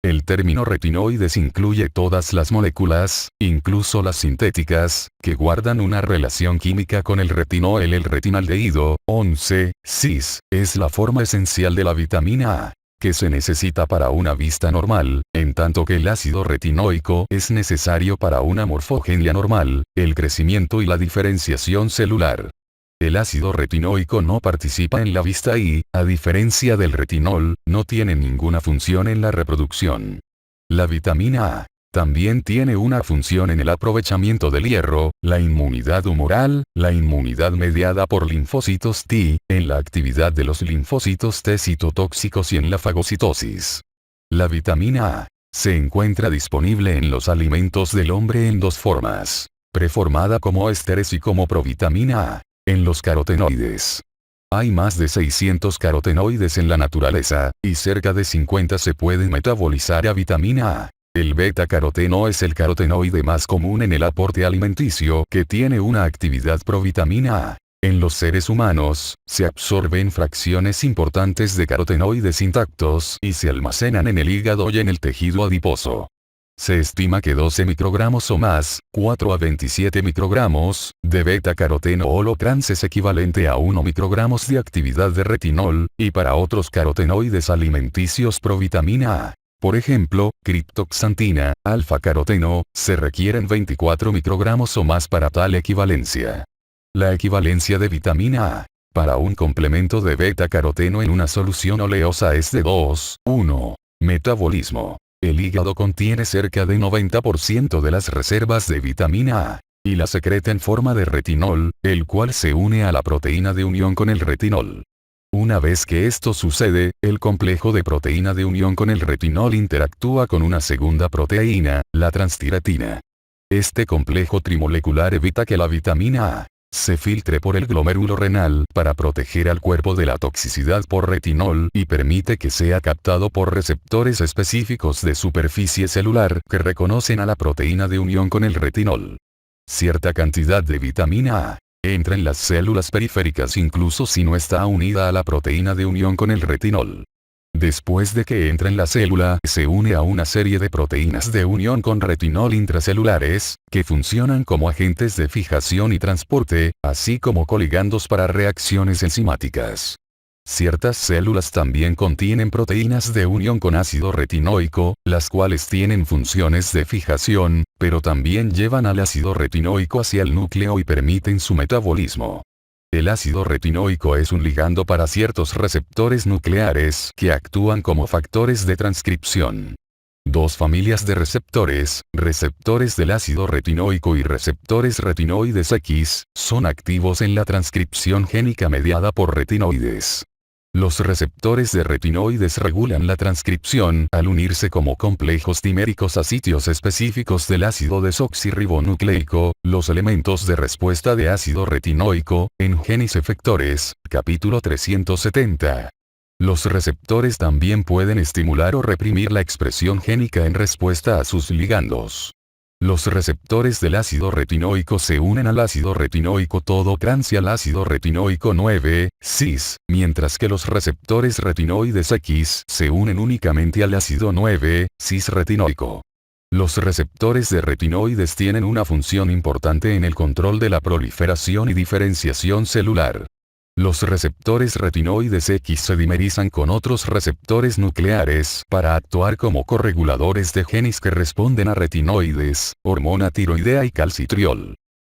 A: El término retinoides incluye todas las moléculas, incluso las sintéticas, que guardan una relación química con el retinol. El retinaldehído, 11-cis, es la forma esencial de la vitamina A, que se necesita para una vista normal, en tanto que el ácido retinoico es necesario para una morfogenia normal, el crecimiento y la diferenciación celular. El ácido retinoico no participa en la vista y, a diferencia del retinol, no tiene ninguna función en la reproducción. La vitamina A también tiene una función en el aprovechamiento del hierro, la inmunidad humoral, la inmunidad mediada por linfocitos T, en la actividad de los linfocitos T citotóxicos y en la fagocitosis. La vitamina A se encuentra disponible en los alimentos del hombre en dos formas: preformada como ésteres y como provitamina A, en los carotenoides. Hay más de 600 carotenoides en la naturaleza, y cerca de 50 se pueden metabolizar a vitamina A. El beta-caroteno es el carotenoide más común en el aporte alimenticio que tiene una actividad provitamina A. En los seres humanos, se absorben fracciones importantes de carotenoides intactos y se almacenan en el hígado y en el tejido adiposo. Se estima que 12 microgramos o más, 4 a 27 microgramos, de beta-caroteno holo-trans es equivalente a 1 microgramos de actividad de retinol, y para otros carotenoides alimenticios provitamina A, por ejemplo, criptoxantina, alfa-caroteno, se requieren 24 microgramos o más para tal equivalencia. La equivalencia de vitamina A para un complemento de beta-caroteno en una solución oleosa es de 2:1. Metabolismo. El hígado contiene cerca de 90% de las reservas de vitamina A, y la secreta en forma de retinol, el cual se une a la proteína de unión con el retinol. Una vez que esto sucede, el complejo de proteína de unión con el retinol interactúa con una segunda proteína, la transtiratina. Este complejo trimolecular evita que la vitamina A se filtre por el glomérulo renal para proteger al cuerpo de la toxicidad por retinol y permite que sea captado por receptores específicos de superficie celular que reconocen a la proteína de unión con el retinol. Cierta cantidad de vitamina A entra en las células periféricas incluso si no está unida a la proteína de unión con el retinol. Después de que entra en la célula, se une a una serie de proteínas de unión con retinol intracelulares, que funcionan como agentes de fijación y transporte, así como coligandos para reacciones enzimáticas. Ciertas células también contienen proteínas de unión con ácido retinoico, las cuales tienen funciones de fijación, pero también llevan al ácido retinoico hacia el núcleo y permiten su metabolismo. El ácido retinoico es un ligando para ciertos receptores nucleares que actúan como factores de transcripción. Dos familias de receptores, receptores del ácido retinoico y receptores retinoides X, son activos en la transcripción génica mediada por retinoides. Los receptores de retinoides regulan la transcripción al unirse como complejos diméricos a sitios específicos del ácido desoxirribonucleico, los elementos de respuesta de ácido retinoico, en genes efectores, capítulo 370. Los receptores también pueden estimular o reprimir la expresión génica en respuesta a sus ligandos. Los receptores del ácido retinoico se unen al ácido retinoico todo trans y al ácido retinoico 9-cis, mientras que los receptores retinoides X se unen únicamente al ácido 9-cis retinoico. Los receptores de retinoides tienen una función importante en el control de la proliferación y diferenciación celular. Los receptores retinoides X se dimerizan con otros receptores nucleares para actuar como correguladores de genes que responden a retinoides, hormona tiroidea y calcitriol.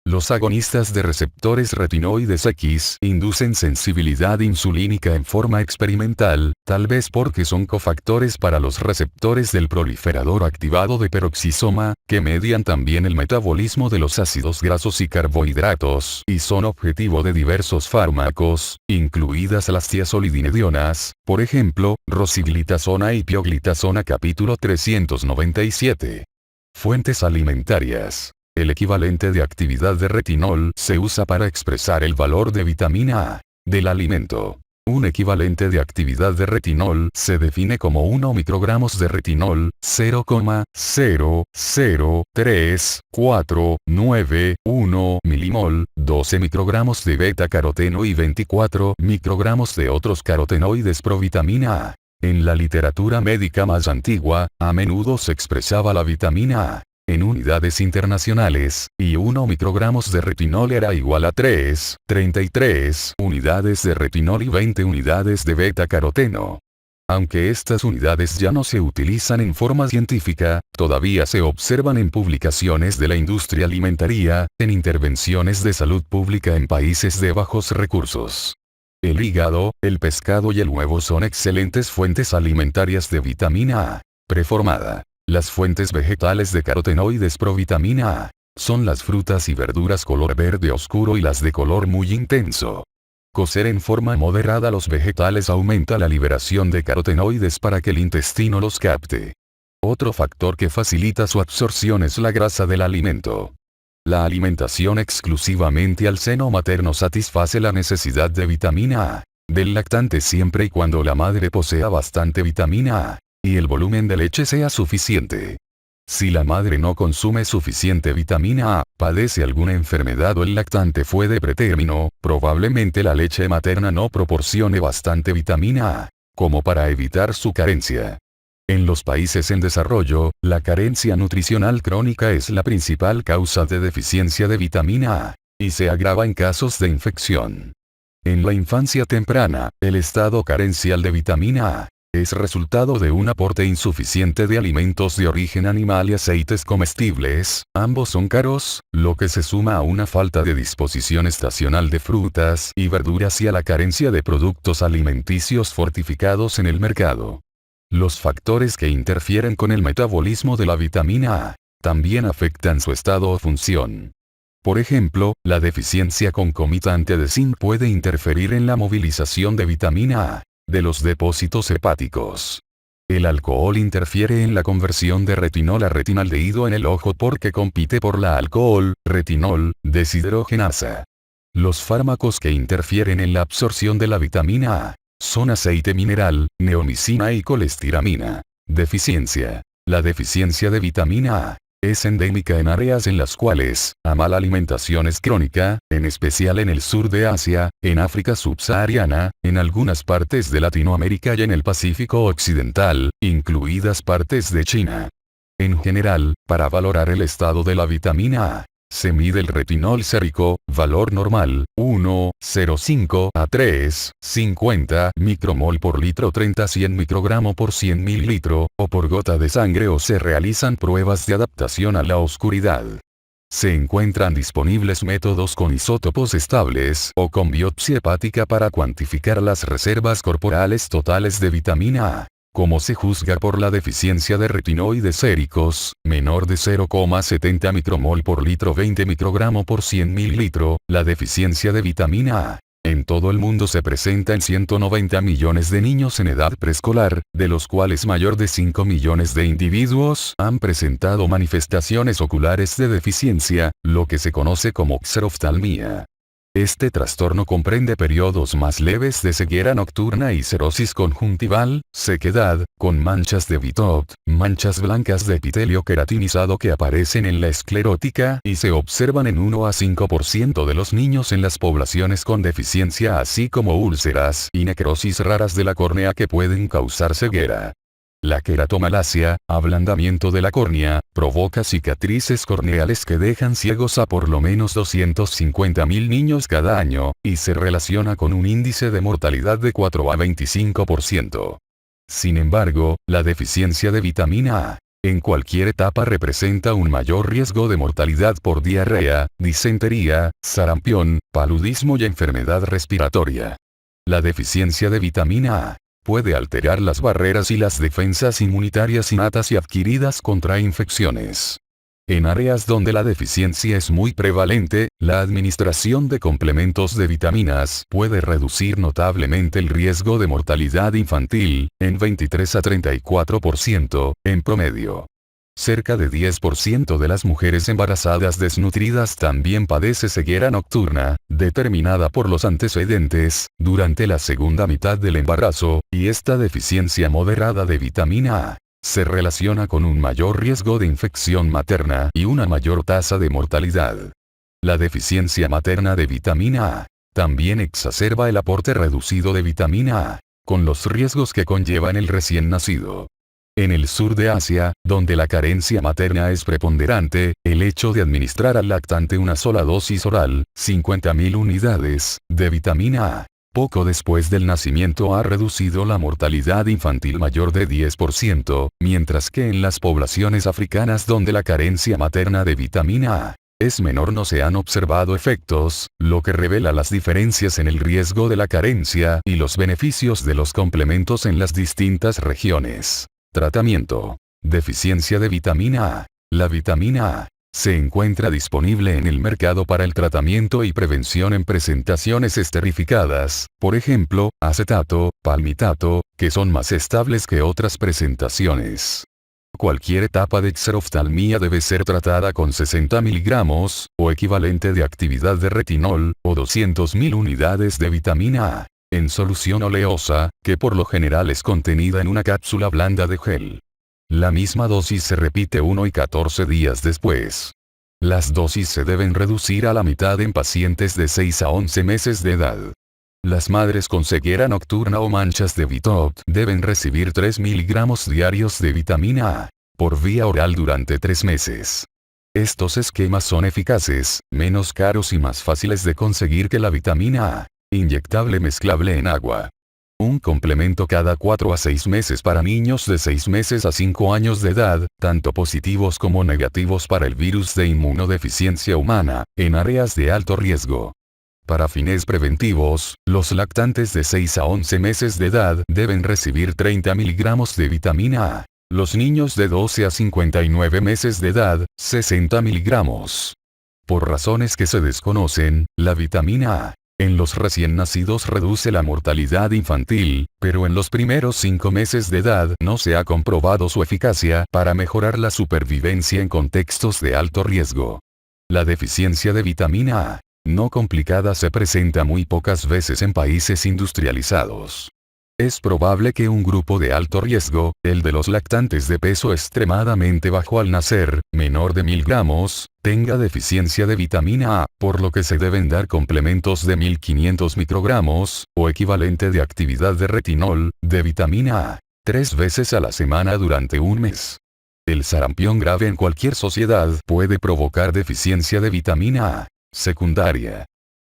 A: Los agonistas de receptores retinoides X inducen sensibilidad insulínica en forma experimental, tal vez porque son cofactores para los receptores del proliferador activado de peroxisoma, que median también el metabolismo de los ácidos grasos y carbohidratos, y son objetivo de diversos fármacos, incluidas las tiazolidinedionas, por ejemplo, rosiglitazona y pioglitazona capítulo 397. Fuentes alimentarias. El equivalente de actividad de retinol se usa para expresar el valor de vitamina A del alimento. Un equivalente de actividad de retinol se define como 1 microgramos de retinol, 0,00349 milimol, 12 microgramos de beta-caroteno y 24 microgramos de otros carotenoides provitamina A. En la literatura médica más antigua, a menudo se expresaba la vitamina A en unidades internacionales, y 1 microgramos de retinol era igual a 33 unidades de retinol y 20 unidades de beta-caroteno. Aunque estas unidades ya no se utilizan en forma científica, todavía se observan en publicaciones de la industria alimentaria, en intervenciones de salud pública en países de bajos recursos. El hígado, el pescado y el huevo son excelentes fuentes alimentarias de vitamina A preformada. Las fuentes vegetales de carotenoides provitamina A son las frutas y verduras color verde oscuro y las de color muy intenso. Cocer en forma moderada los vegetales aumenta la liberación de carotenoides para que el intestino los capte. Otro factor que facilita su absorción es la grasa del alimento. La alimentación exclusivamente al seno materno satisface la necesidad de vitamina A del lactante siempre y cuando la madre posea bastante vitamina A y el volumen de leche sea suficiente. Si la madre no consume suficiente vitamina A, padece alguna enfermedad o el lactante fue de pretérmino, probablemente la leche materna no proporcione bastante vitamina A, como para evitar su carencia. En los países en desarrollo, la carencia nutricional crónica es la principal causa de deficiencia de vitamina A, y se agrava en casos de infección. En la infancia temprana, el estado carencial de vitamina A es resultado de un aporte insuficiente de alimentos de origen animal y aceites comestibles, ambos son caros, lo que se suma a una falta de disposición estacional de frutas y verduras y a la carencia de productos alimenticios fortificados en el mercado. Los factores que interfieren con el metabolismo de la vitamina A también afectan su estado o función. Por ejemplo, la deficiencia concomitante de zinc puede interferir en la movilización de vitamina A de los depósitos hepáticos. El alcohol interfiere en la conversión de retinol a retinaldehído en el ojo porque compite por la alcohol-retinol deshidrogenasa. Los fármacos que interfieren en la absorción de la vitamina A son aceite mineral, neomicina y colestiramina. Deficiencia. La deficiencia de vitamina A es endémica en áreas en las cuales la mala alimentación es crónica, en especial en el sur de Asia, en África subsahariana, en algunas partes de Latinoamérica y en el Pacífico occidental, incluidas partes de China. En general, para valorar el estado de la vitamina A, se mide el retinol sérico, valor normal, 1,05 a 3,50 micromol por litro 30-100 microgramo por 100 mililitro, o por gota de sangre o se realizan pruebas de adaptación a la oscuridad. Se encuentran disponibles métodos con isótopos estables o con biopsia hepática para cuantificar las reservas corporales totales de vitamina A. Como se juzga por la deficiencia de retinoides séricos, menor de 0,70 micromol por litro 20 microgramo por 100 mililitro, la deficiencia de vitamina A en todo el mundo se presenta en 190 millones de niños en edad preescolar, de los cuales mayor de 5 millones de individuos han presentado manifestaciones oculares de deficiencia, lo que se conoce como xeroftalmía. Este trastorno comprende periodos más leves de ceguera nocturna y cerosis conjuntival, sequedad, con manchas de Bitot, manchas blancas de epitelio queratinizado que aparecen en la esclerótica y se observan en 1 a 5% de los niños en las poblaciones con deficiencia, así como úlceras y necrosis raras de la córnea que pueden causar ceguera. La queratomalacia, ablandamiento de la córnea, provoca cicatrices corneales que dejan ciegos a por lo menos 250.000 niños cada año, y se relaciona con un índice de mortalidad de 4 a 25%. Sin embargo, la deficiencia de vitamina A en cualquier etapa representa un mayor riesgo de mortalidad por diarrea, disentería, sarampión, paludismo y enfermedad respiratoria. La deficiencia de vitamina A puede alterar las barreras y las defensas inmunitarias innatas y adquiridas contra infecciones. En áreas donde la deficiencia es muy prevalente, la administración de complementos de vitaminas puede reducir notablemente el riesgo de mortalidad infantil, en 23 a 34%, en promedio. Cerca de 10% de las mujeres embarazadas desnutridas también padece ceguera nocturna, determinada por los antecedentes, durante la segunda mitad del embarazo, y esta deficiencia moderada de vitamina A se relaciona con un mayor riesgo de infección materna y una mayor tasa de mortalidad. La deficiencia materna de vitamina A también exacerba el aporte reducido de vitamina A, con los riesgos que conlleva en el recién nacido. En el sur de Asia, donde la carencia materna es preponderante, el hecho de administrar al lactante una sola dosis oral, 50.000 unidades, de vitamina A, poco después del nacimiento ha reducido la mortalidad infantil mayor de 10%, mientras que en las poblaciones africanas donde la carencia materna de vitamina A es menor no se han observado efectos, lo que revela las diferencias en el riesgo de la carencia y los beneficios de los complementos en las distintas regiones. Tratamiento. Deficiencia de vitamina A. La vitamina A se encuentra disponible en el mercado para el tratamiento y prevención en presentaciones esterificadas, por ejemplo, acetato, palmitato, que son más estables que otras presentaciones. Cualquier etapa de xeroftalmía debe ser tratada con 60 miligramos, o equivalente de actividad de retinol, o 200.000 unidades de vitamina A, en solución oleosa, que por lo general es contenida en una cápsula blanda de gel. La misma dosis se repite 1 y 14 días después. Las dosis se deben reducir a la mitad en pacientes de 6 a 11 meses de edad. Las madres con ceguera nocturna o manchas de Bitot deben recibir 3 miligramos diarios de vitamina A por vía oral durante 3 meses. Estos esquemas son eficaces, menos caros y más fáciles de conseguir que la vitamina A inyectable mezclable en agua. Un complemento cada 4 a 6 meses para niños de 6 meses a 5 años de edad, tanto positivos como negativos para el virus de inmunodeficiencia humana, en áreas de alto riesgo. Para fines preventivos, los lactantes de 6 a 11 meses de edad deben recibir 30 miligramos de vitamina A. Los niños de 12 a 59 meses de edad, 60 miligramos. Por razones que se desconocen, la vitamina A en los recién nacidos reduce la mortalidad infantil, pero en los primeros 5 meses de edad no se ha comprobado su eficacia para mejorar la supervivencia en contextos de alto riesgo. La deficiencia de vitamina A no complicada se presenta muy pocas veces en países industrializados. Es probable que un grupo de alto riesgo, el de los lactantes de peso extremadamente bajo al nacer, menor de 1000 gramos, tenga deficiencia de vitamina A, por lo que se deben dar complementos de 1500 microgramos, o equivalente de actividad de retinol, de vitamina A, 3 veces a la semana durante un mes. El sarampión grave en cualquier sociedad puede provocar deficiencia de vitamina A secundaria.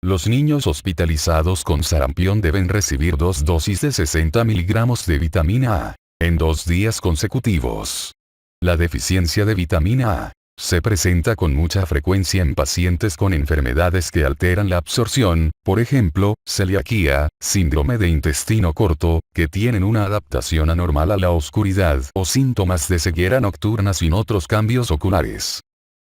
A: Los niños hospitalizados con sarampión deben recibir 2 dosis de 60 miligramos de vitamina A en 2 días consecutivos. La deficiencia de vitamina A se presenta con mucha frecuencia en pacientes con enfermedades que alteran la absorción, por ejemplo, celiaquía, síndrome de intestino corto, que tienen una adaptación anormal a la oscuridad, o síntomas de ceguera nocturna sin otros cambios oculares.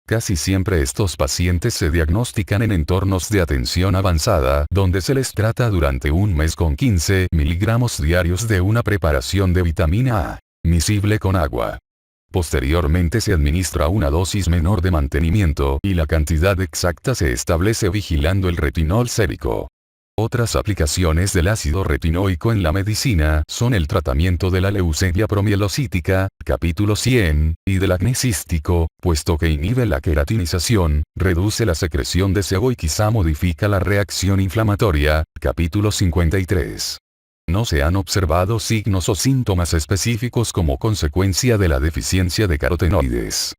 A: Casi siempre estos pacientes se diagnostican en entornos de atención avanzada, donde se les trata durante un mes con 15 miligramos diarios de una preparación de vitamina A, miscible con agua. Posteriormente se administra una dosis menor de mantenimiento y la cantidad exacta se establece vigilando el retinol sérico. Otras aplicaciones del ácido retinoico en la medicina son el tratamiento de la leucemia promielocítica, capítulo 100, y del acné cístico, puesto que inhibe la queratinización, reduce la secreción de sebo y quizá modifica la reacción inflamatoria, capítulo 53. No se han observado signos o síntomas específicos como consecuencia de la deficiencia de carotenoides.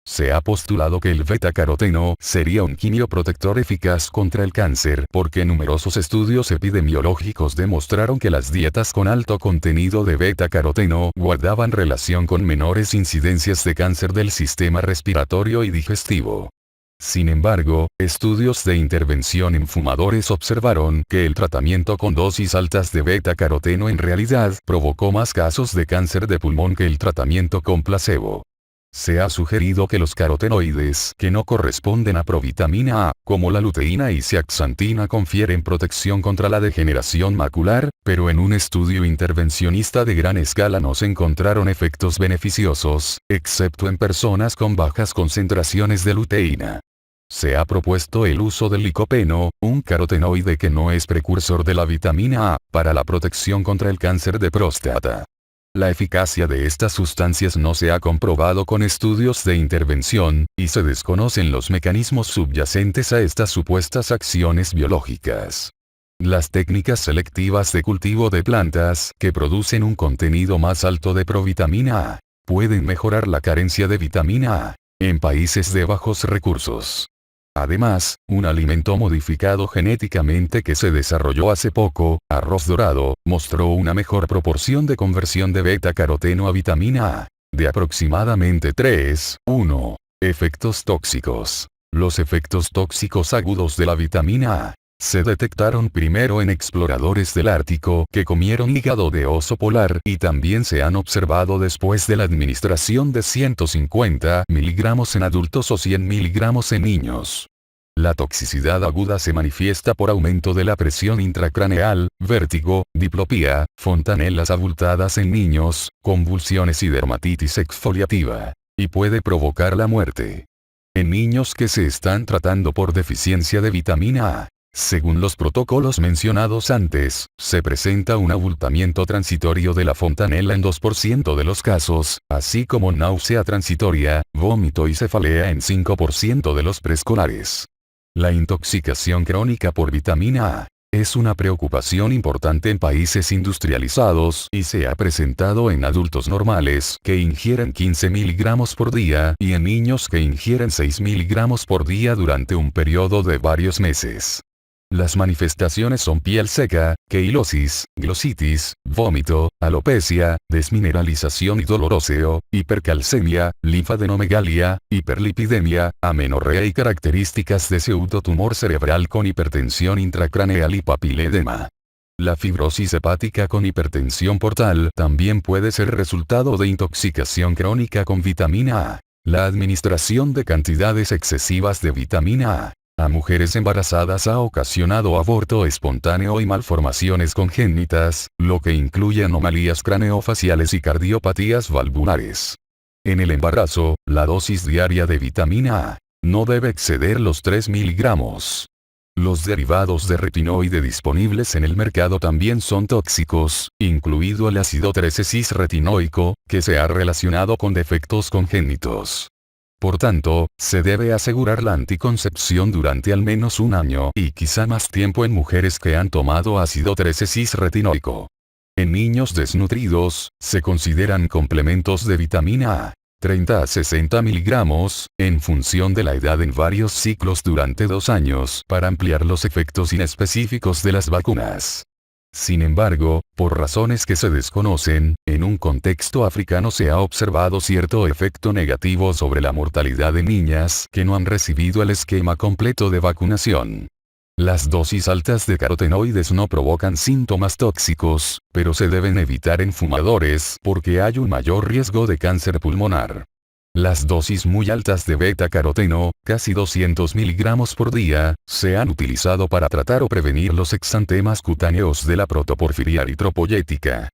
A: Se ha postulado que el beta-caroteno sería un quimioprotector eficaz contra el cáncer porque numerosos estudios epidemiológicos demostraron que las dietas con alto contenido de beta-caroteno guardaban relación con menores incidencias de cáncer del sistema respiratorio y digestivo. Sin embargo, estudios de intervención en fumadores observaron que el tratamiento con dosis altas de beta-caroteno en realidad provocó más casos de cáncer de pulmón que el tratamiento con placebo. Se ha sugerido que los carotenoides que no corresponden a provitamina A, como la luteína y zeaxantina, confieren protección contra la degeneración macular, pero en un estudio intervencionista de gran escala no se encontraron efectos beneficiosos, excepto en personas con bajas concentraciones de luteína. Se ha propuesto el uso del licopeno, un carotenoide que no es precursor de la vitamina A, para la protección contra el cáncer de próstata. La eficacia de estas sustancias no se ha comprobado con estudios de intervención, y se desconocen los mecanismos subyacentes a estas supuestas acciones biológicas. Las técnicas selectivas de cultivo de plantas que producen un contenido más alto de provitamina A pueden mejorar la carencia de vitamina A en países de bajos recursos. Además, un alimento modificado genéticamente que se desarrolló hace poco, arroz dorado, mostró una mejor proporción de conversión de beta-caroteno a vitamina A, de aproximadamente 3:1. Efectos tóxicos. Los efectos tóxicos agudos de la vitamina A se detectaron primero en exploradores del Ártico que comieron hígado de oso polar y también se han observado después de la administración de 150 miligramos en adultos o 100 miligramos en niños. La toxicidad aguda se manifiesta por aumento de la presión intracraneal, vértigo, diplopía, fontanelas abultadas en niños, convulsiones y dermatitis exfoliativa, y puede provocar la muerte. En niños que se están tratando por deficiencia de vitamina A, según los protocolos mencionados antes, se presenta un abultamiento transitorio de la fontanela en 2% de los casos, así como náusea transitoria, vómito y cefalea en 5% de los preescolares. La intoxicación crónica por vitamina A es una preocupación importante en países industrializados y se ha presentado en adultos normales que ingieren 15 miligramos por día y en niños que ingieren 6 miligramos por día durante un periodo de varios meses. Las manifestaciones son piel seca, queilosis, glositis, vómito, alopecia, desmineralización y dolor óseo, hipercalcemia, linfadenomegalia, hiperlipidemia, amenorrea y características de pseudotumor cerebral con hipertensión intracraneal y papiledema. La fibrosis hepática con hipertensión portal también puede ser resultado de intoxicación crónica con vitamina A. La administración de cantidades excesivas de vitamina A mujeres embarazadas ha ocasionado aborto espontáneo y malformaciones congénitas, lo que incluye anomalías craneofaciales y cardiopatías valvulares. En el embarazo, la dosis diaria de vitamina A no debe exceder los 3 miligramos. Los derivados de retinoide disponibles en el mercado también son tóxicos, incluido el ácido 13-cis-retinoico, que se ha relacionado con defectos congénitos. Por tanto, se debe asegurar la anticoncepción durante al menos un año y quizá más tiempo en mujeres que han tomado ácido 13-cis-retinoico. En niños desnutridos, se consideran complementos de vitamina A, 30 a 60 miligramos, en función de la edad en varios ciclos durante 2 años para ampliar los efectos inespecíficos de las vacunas. Sin embargo, por razones que se desconocen, en un contexto africano se ha observado cierto efecto negativo sobre la mortalidad de niñas que no han recibido el esquema completo de vacunación. Las dosis altas de carotenoides no provocan síntomas tóxicos, pero se deben evitar en fumadores porque hay un mayor riesgo de cáncer pulmonar. Las dosis muy altas de beta-caroteno, casi 200 miligramos por día, se han utilizado para tratar o prevenir los exantemas cutáneos de la protoporfiria eritropoyética.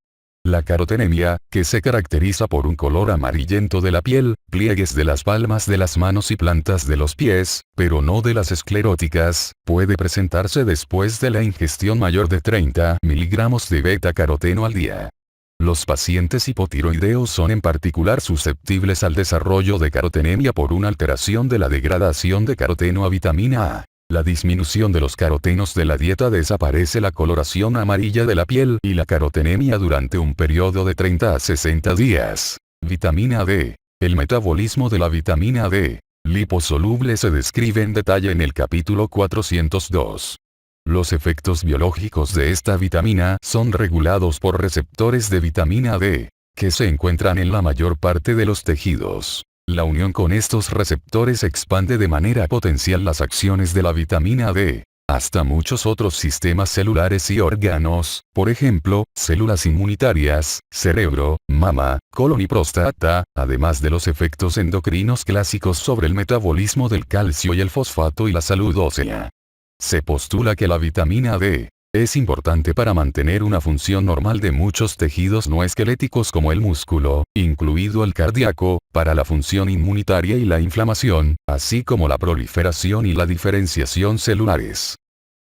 A: La carotenemia, que se caracteriza por un color amarillento de la piel, pliegues de las palmas de las manos y plantas de los pies, pero no de las escleróticas, puede presentarse después de la ingestión mayor de 30 miligramos de beta-caroteno al día. Los pacientes hipotiroideos son en particular susceptibles al desarrollo de carotenemia por una alteración de la degradación de caroteno a vitamina A. La disminución de los carotenos de la dieta desaparece la coloración amarilla de la piel y la carotenemia durante un periodo de 30 a 60 días. Vitamina D. El metabolismo de la vitamina D, liposoluble, se describe en detalle en el capítulo 402. Los efectos biológicos de esta vitamina son regulados por receptores de vitamina D, que se encuentran en la mayor parte de los tejidos. La unión con estos receptores expande de manera potencial las acciones de la vitamina D, hasta muchos otros sistemas celulares y órganos, por ejemplo, células inmunitarias, cerebro, mama, colon y próstata, además de los efectos endocrinos clásicos sobre el metabolismo del calcio y el fosfato y la salud ósea. Se postula que la vitamina D es importante para mantener una función normal de muchos tejidos no esqueléticos como el músculo, incluido el cardíaco, para la función inmunitaria y la inflamación, así como la proliferación y la diferenciación celulares.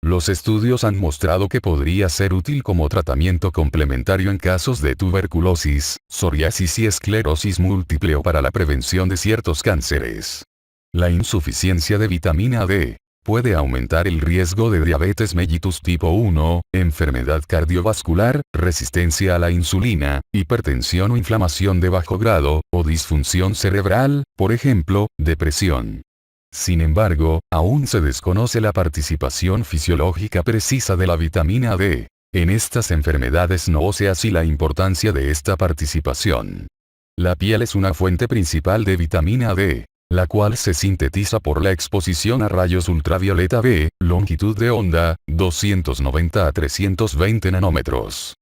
A: Los estudios han mostrado que podría ser útil como tratamiento complementario en casos de tuberculosis, psoriasis y esclerosis múltiple o para la prevención de ciertos cánceres. La insuficiencia de vitamina D puede aumentar el riesgo de diabetes mellitus tipo 1, enfermedad cardiovascular, resistencia a la insulina, hipertensión o inflamación de bajo grado, o disfunción cerebral, por ejemplo, depresión. Sin embargo, aún se desconoce la participación fisiológica precisa de la vitamina D en estas enfermedades no óseas y la importancia de esta participación. La piel es una fuente principal de vitamina D, la cual se sintetiza por la exposición a rayos ultravioleta B, longitud de onda, 290 a 320 nanómetros.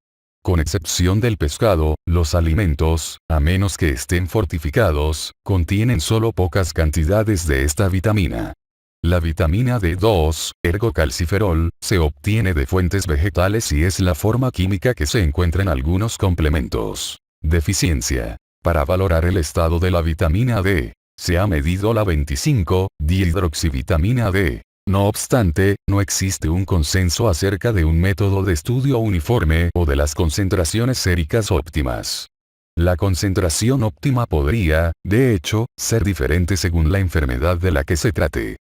A: Con excepción del pescado, los alimentos, a menos que estén fortificados, contienen solo pocas cantidades de esta vitamina. La vitamina D2, ergocalciferol, se obtiene de fuentes vegetales y es la forma química que se encuentra en algunos complementos. Deficiencia. Para valorar el estado de la vitamina D, se ha medido la 25-dihidroxivitamina D. No obstante, no existe un consenso acerca de un método de estudio uniforme o de las concentraciones séricas óptimas. La concentración óptima podría, de hecho, ser diferente según la enfermedad de la que se trate.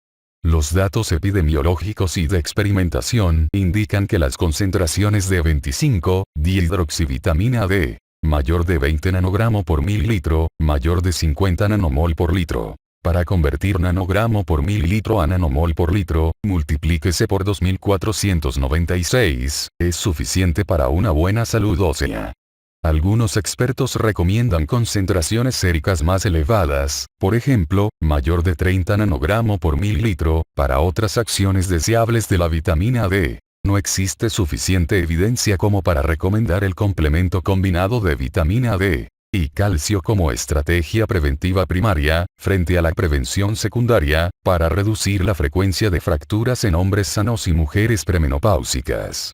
A: Los datos epidemiológicos y de experimentación indican que las concentraciones de 25-dihidroxivitamina D, mayor de 20 nanogramo por mililitro, mayor de 50 nanomol por litro. Para convertir nanogramo por mililitro a nanomol por litro, multiplíquese por 2496, es suficiente para una buena salud ósea. Algunos expertos recomiendan concentraciones séricas más elevadas, por ejemplo, mayor de 30 nanogramo por mililitro, para otras acciones deseables de la vitamina D. No existe suficiente evidencia como para recomendar el complemento combinado de vitamina D y calcio como estrategia preventiva primaria, frente a la prevención secundaria, para reducir la frecuencia de fracturas en hombres sanos y mujeres premenopáusicas.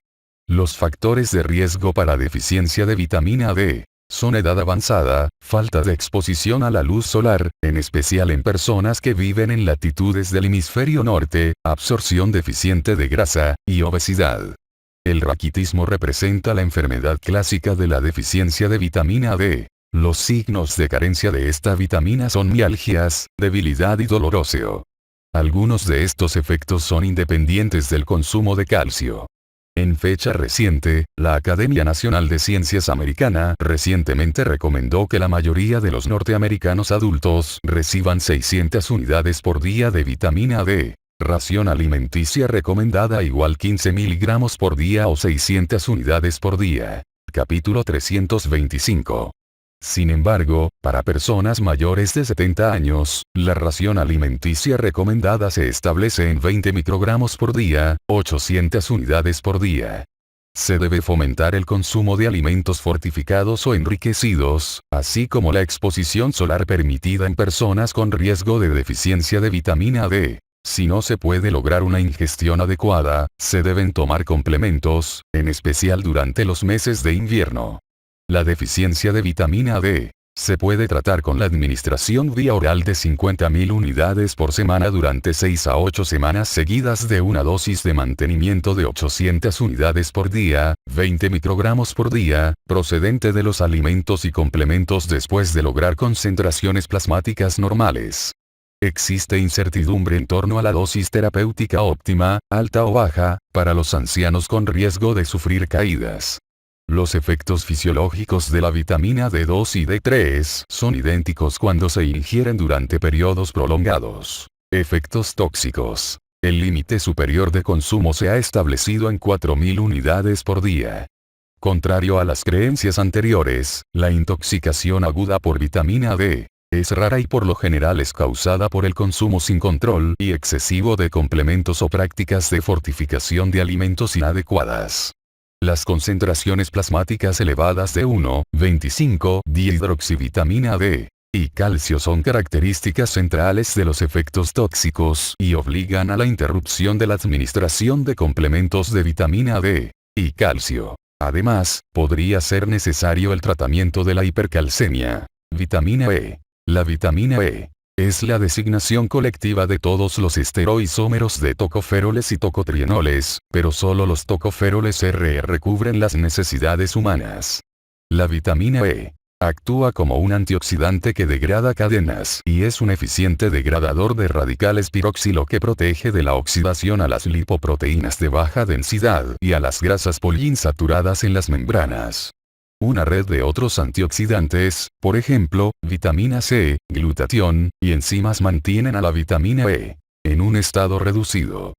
A: Los factores de riesgo para deficiencia de vitamina D son edad avanzada, falta de exposición a la luz solar, en especial en personas que viven en latitudes del hemisferio norte, absorción deficiente de grasa, y obesidad. El raquitismo representa la enfermedad clásica de la deficiencia de vitamina D. Los signos de carencia de esta vitamina son mialgias, debilidad y dolor óseo. Algunos de estos efectos son independientes del consumo de calcio. En fecha reciente, la Academia Nacional de Ciencias Americana recientemente recomendó que la mayoría de los norteamericanos adultos reciban 600 unidades por día de vitamina D. Ración alimenticia recomendada igual 15 miligramos por día o 600 unidades por día. Capítulo 325. Sin embargo, para personas mayores de 70 años, la ración alimenticia recomendada se establece en 20 microgramos por día, 800 unidades por día. Se debe fomentar el consumo de alimentos fortificados o enriquecidos, así como la exposición solar permitida en personas con riesgo de deficiencia de vitamina D. Si no se puede lograr una ingestión adecuada, se deben tomar complementos, en especial durante los meses de invierno. La deficiencia de vitamina D se puede tratar con la administración vía oral de 50.000 unidades por semana durante 6 a 8 semanas seguidas de una dosis de mantenimiento de 800 unidades por día, 20 microgramos por día, procedente de los alimentos y complementos después de lograr concentraciones plasmáticas normales. Existe incertidumbre en torno a la dosis terapéutica óptima, alta o baja, para los ancianos con riesgo de sufrir caídas. Los efectos fisiológicos de la vitamina D2 y D3 son idénticos cuando se ingieren durante periodos prolongados. Efectos tóxicos. El límite superior de consumo se ha establecido en 4.000 unidades por día. Contrario a las creencias anteriores, la intoxicación aguda por vitamina D es rara y por lo general es causada por el consumo sin control y excesivo de complementos o prácticas de fortificación de alimentos inadecuadas. Las concentraciones plasmáticas elevadas de 1,25-dihidroxivitamina D y calcio son características centrales de los efectos tóxicos y obligan a la interrupción de la administración de complementos de vitamina D y calcio. Además, podría ser necesario el tratamiento de la hipercalcemia. Vitamina E. La vitamina E es la designación colectiva de todos los esteroisómeros de tocoferoles y tocotrienoles, pero solo los tocoferoles RR cubren las necesidades humanas. La vitamina E actúa como un antioxidante que degrada cadenas y es un eficiente degradador de radicales piroxilo que protege de la oxidación a las lipoproteínas de baja densidad y a las grasas poliinsaturadas en las membranas. Una red de otros antioxidantes, por ejemplo, vitamina C, glutatión, y enzimas mantienen a la vitamina E en un estado reducido.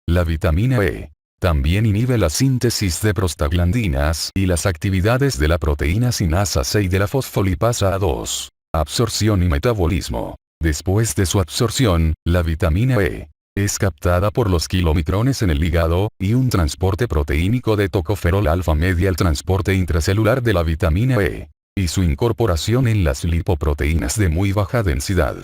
A: La vitamina E también inhibe la síntesis de prostaglandinas y las actividades de la proteína sinasa C y de la fosfolipasa A2. Absorción y metabolismo. Después de su absorción, la vitamina E es captada por los kilomicrones en el hígado, y un transporte proteínico de tocoferol alfa media el transporte intracelular de la vitamina E, y su incorporación en las lipoproteínas de muy baja densidad.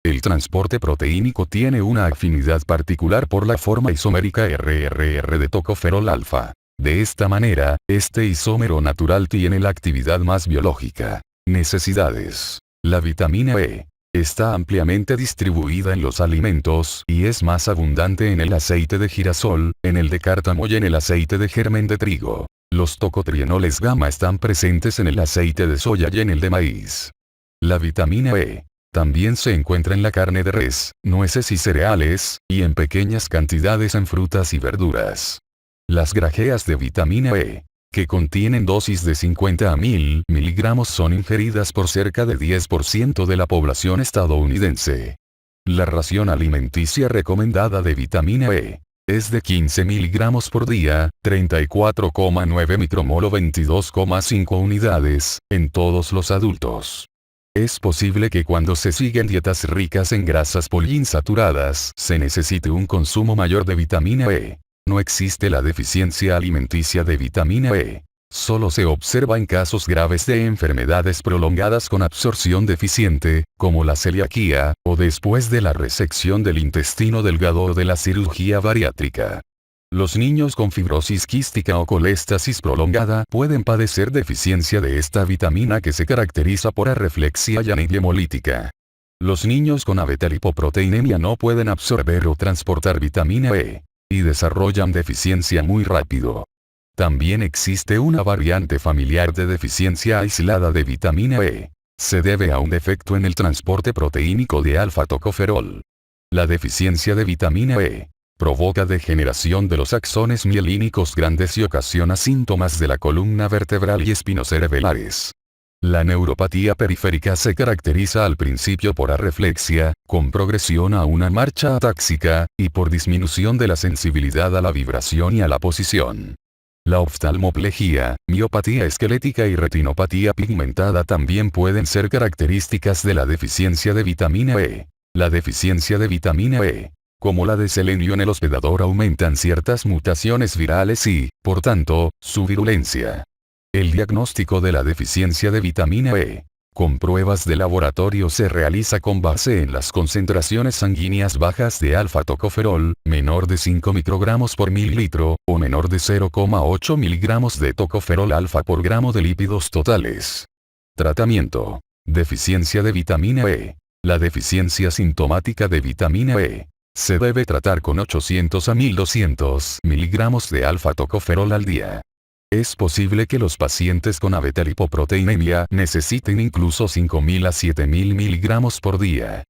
A: El transporte proteínico tiene una afinidad particular por la forma isomérica RRR de tocoferol alfa. De esta manera, este isómero natural tiene la actividad más biológica. Necesidades. La vitamina E está ampliamente distribuida en los alimentos y es más abundante en el aceite de girasol, en el de cártamo y en el aceite de germen de trigo. Los tocotrienoles gamma están presentes en el aceite de soya y en el de maíz. La vitamina E también se encuentra en la carne de res, nueces y cereales, y en pequeñas cantidades en frutas y verduras. Las grajeas de vitamina E, que contienen dosis de 50 a 1000 miligramos, son ingeridas por cerca de 10% de la población estadounidense. La ración alimenticia recomendada de vitamina E es de 15 miligramos por día, 34,9 micromol o 22,5 unidades, en todos los adultos. Es posible que cuando se siguen dietas ricas en grasas poliinsaturadas se necesite un consumo mayor de vitamina E. No existe la deficiencia alimenticia de vitamina E. Solo se observa en casos graves de enfermedades prolongadas con absorción deficiente, como la celiaquía, o después de la resección del intestino delgado o de la cirugía bariátrica. Los niños con fibrosis quística o colestasis prolongada pueden padecer deficiencia de esta vitamina que se caracteriza por arreflexia y anemia hemolítica. Los niños con abetalipoproteinemia no pueden absorber o transportar vitamina E y desarrollan deficiencia muy rápido. También existe una variante familiar de deficiencia aislada de vitamina E. Se debe a un defecto en el transporte proteínico de alfa-tocoferol. La deficiencia de vitamina E provoca degeneración de los axones mielínicos grandes y ocasiona síntomas de la columna vertebral y espinocerebelares. La neuropatía periférica se caracteriza al principio por arreflexia, con progresión a una marcha atáxica, y por disminución de la sensibilidad a la vibración y a la posición. La oftalmoplegia, miopatía esquelética y retinopatía pigmentada también pueden ser características de la deficiencia de vitamina E. La deficiencia de vitamina E, como la de selenio en el hospedador, aumentan ciertas mutaciones virales y, por tanto, su virulencia. El diagnóstico de la deficiencia de vitamina E con pruebas de laboratorio se realiza con base en las concentraciones sanguíneas bajas de alfa-tocoferol, menor de 5 microgramos por mililitro, o menor de 0,8 miligramos de tocoferol alfa por gramo de lípidos totales. Tratamiento. Deficiencia de vitamina E. La deficiencia sintomática de vitamina E se debe tratar con 800 a 1200 miligramos de alfa-tocoferol al día. Es posible que los pacientes con abetalipoproteinemia necesiten incluso 5000 a 7000 miligramos por día.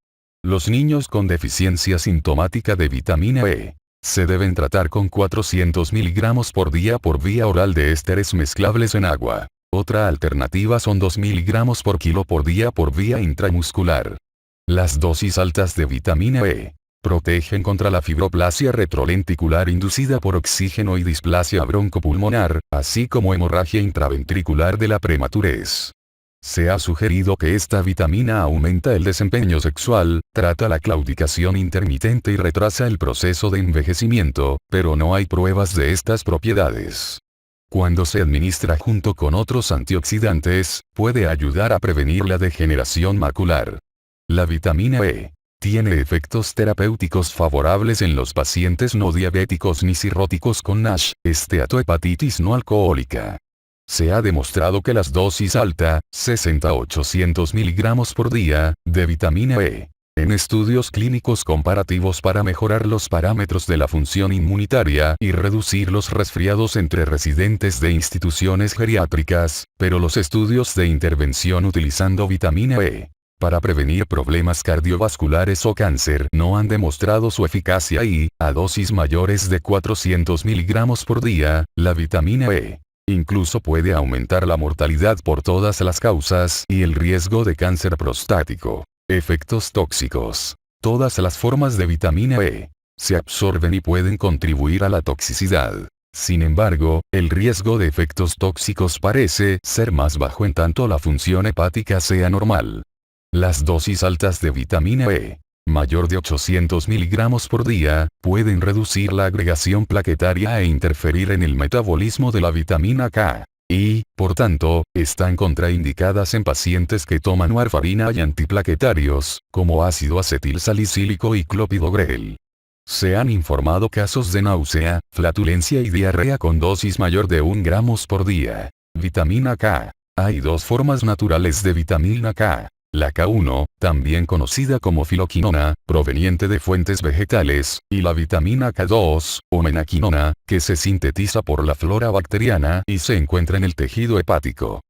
A: Los niños con deficiencia sintomática de vitamina E se deben tratar con 400 miligramos por día por vía oral de ésteres mezclables en agua. Otra alternativa son 2 miligramos por kilo por día por vía intramuscular. Las dosis altas de vitamina E protegen contra la fibroplasia retrolenticular inducida por oxígeno y displasia broncopulmonar, así como hemorragia intraventricular de la prematurez. Se ha sugerido que esta vitamina aumenta el desempeño sexual, trata la claudicación intermitente y retrasa el proceso de envejecimiento, pero no hay pruebas de estas propiedades. Cuando se administra junto con otros antioxidantes, puede ayudar a prevenir la degeneración macular. La vitamina E tiene efectos terapéuticos favorables en los pacientes no diabéticos ni cirróticos con NASH, esteatohepatitis no alcohólica. Se ha demostrado que las dosis alta, 60 a 800 miligramos por día, de vitamina E, en estudios clínicos comparativos para mejorar los parámetros de la función inmunitaria y reducir los resfriados entre residentes de instituciones geriátricas, pero los estudios de intervención utilizando vitamina E para prevenir problemas cardiovasculares o cáncer no han demostrado su eficacia y, a dosis mayores de 400 miligramos por día, la vitamina E incluso puede aumentar la mortalidad por todas las causas y el riesgo de cáncer prostático. Efectos tóxicos. Todas las formas de vitamina E se absorben y pueden contribuir a la toxicidad. Sin embargo, el riesgo de efectos tóxicos parece ser más bajo en tanto la función hepática sea normal. Las dosis altas de vitamina E, mayor de 800 miligramos por día, pueden reducir la agregación plaquetaria e interferir en el metabolismo de la vitamina K. Y, por tanto, están contraindicadas en pacientes que toman warfarina y antiplaquetarios, como ácido acetil salicílico y clopidogrel. Se han informado casos de náusea, flatulencia y diarrea con dosis mayor de 1 gramos por día. Vitamina K. Hay dos formas naturales de vitamina K. La K1, también conocida como filoquinona, proveniente de fuentes vegetales, y la vitamina K2, o menaquinona, que se sintetiza por la flora bacteriana y se encuentra en el tejido hepático.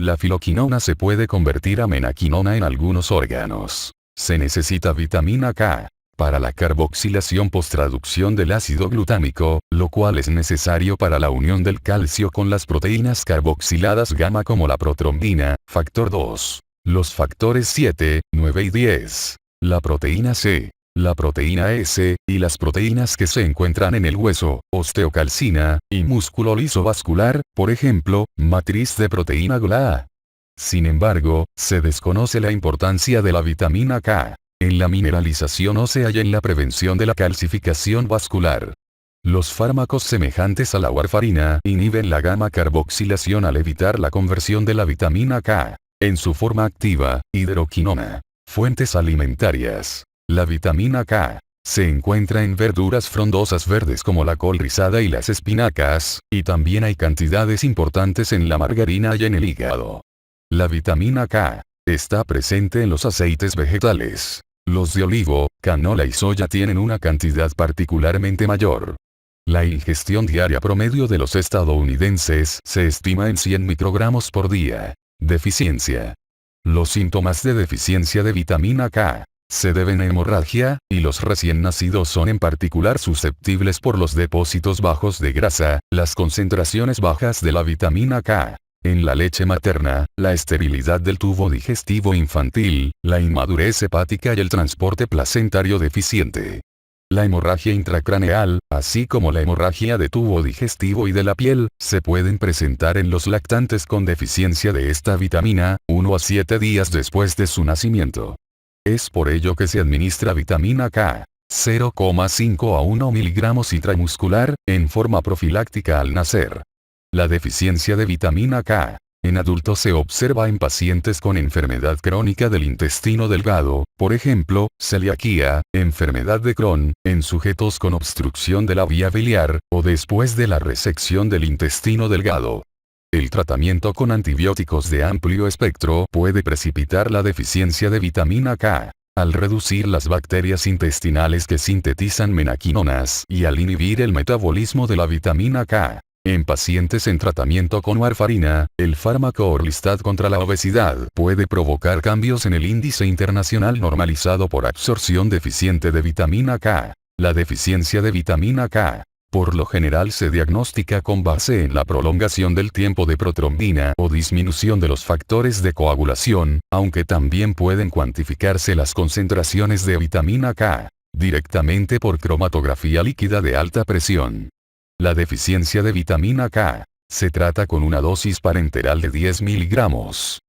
A: La filoquinona se puede convertir a menaquinona en algunos órganos. Se necesita vitamina K para la carboxilación postraducción del ácido glutámico, lo cual es necesario para la unión del calcio con las proteínas carboxiladas gamma como la protrombina, factor 2. Los factores 7, 9 y 10, la proteína C, la proteína S, y las proteínas que se encuentran en el hueso, osteocalcina, y músculo liso vascular, por ejemplo, matriz de proteína GLA. Sin embargo, se desconoce la importancia de la vitamina K en la mineralización ósea y en la prevención de la calcificación vascular. Los fármacos semejantes a la warfarina inhiben la gamma carboxilación al evitar la conversión de la vitamina K en su forma activa, hidroquinona. Fuentes alimentarias. La vitamina K se encuentra en verduras frondosas verdes como la col rizada y las espinacas, y también hay cantidades importantes en la margarina y en el hígado. La vitamina K está presente en los aceites vegetales. Los de olivo, canola y soya tienen una cantidad particularmente mayor. La ingestión diaria promedio de los estadounidenses se estima en 100 microgramos por día. Deficiencia. Los síntomas de deficiencia de vitamina K se deben a hemorragia, y los recién nacidos son en particular susceptibles por los depósitos bajos de grasa, las concentraciones bajas de la vitamina K en la leche materna, la esterilidad del tubo digestivo infantil, la inmadurez hepática y el transporte placentario deficiente. La hemorragia intracraneal, así como la hemorragia de tubo digestivo y de la piel, se pueden presentar en los lactantes con deficiencia de esta vitamina, 1 a 7 días después de su nacimiento. Es por ello que se administra vitamina K, 0,5 a 1 miligramos intramuscular, en forma profiláctica al nacer. La deficiencia de vitamina K en adultos se observa en pacientes con enfermedad crónica del intestino delgado, por ejemplo, celiaquía, enfermedad de Crohn, en sujetos con obstrucción de la vía biliar, o después de la resección del intestino delgado. El tratamiento con antibióticos de amplio espectro puede precipitar la deficiencia de vitamina K, al reducir las bacterias intestinales que sintetizan menaquinonas y al inhibir el metabolismo de la vitamina K. En pacientes en tratamiento con warfarina, el fármaco Orlistat contra la obesidad puede provocar cambios en el índice internacional normalizado por absorción deficiente de vitamina K. La deficiencia de vitamina K, por lo general se diagnostica con base en la prolongación del tiempo de protrombina o disminución de los factores de coagulación, aunque también pueden cuantificarse las concentraciones de vitamina K directamente por cromatografía líquida de alta presión. La deficiencia de vitamina K se trata con una dosis parenteral de 10 miligramos.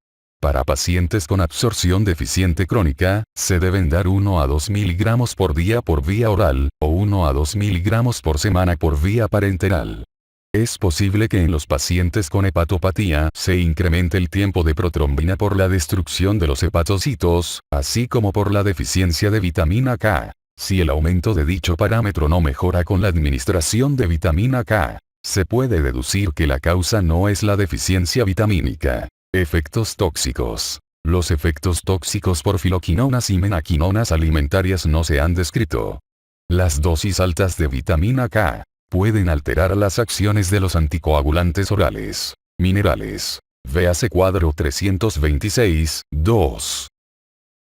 A: Para pacientes con absorción deficiente crónica, se deben dar 1 a 2 miligramos por día por vía oral, o 1 a 2 miligramos por semana por vía parenteral. Es posible que en los pacientes con hepatopatía se incremente el tiempo de protrombina por la destrucción de los hepatocitos, así como por la deficiencia de vitamina K. Si el aumento de dicho parámetro no mejora con la administración de vitamina K, se puede deducir que la causa no es la deficiencia vitamínica. Efectos tóxicos. Los efectos tóxicos por filoquinonas y menaquinonas alimentarias no se han descrito. Las dosis altas de vitamina K pueden alterar las acciones de los anticoagulantes orales. Minerales. Véase cuadro 326, 2.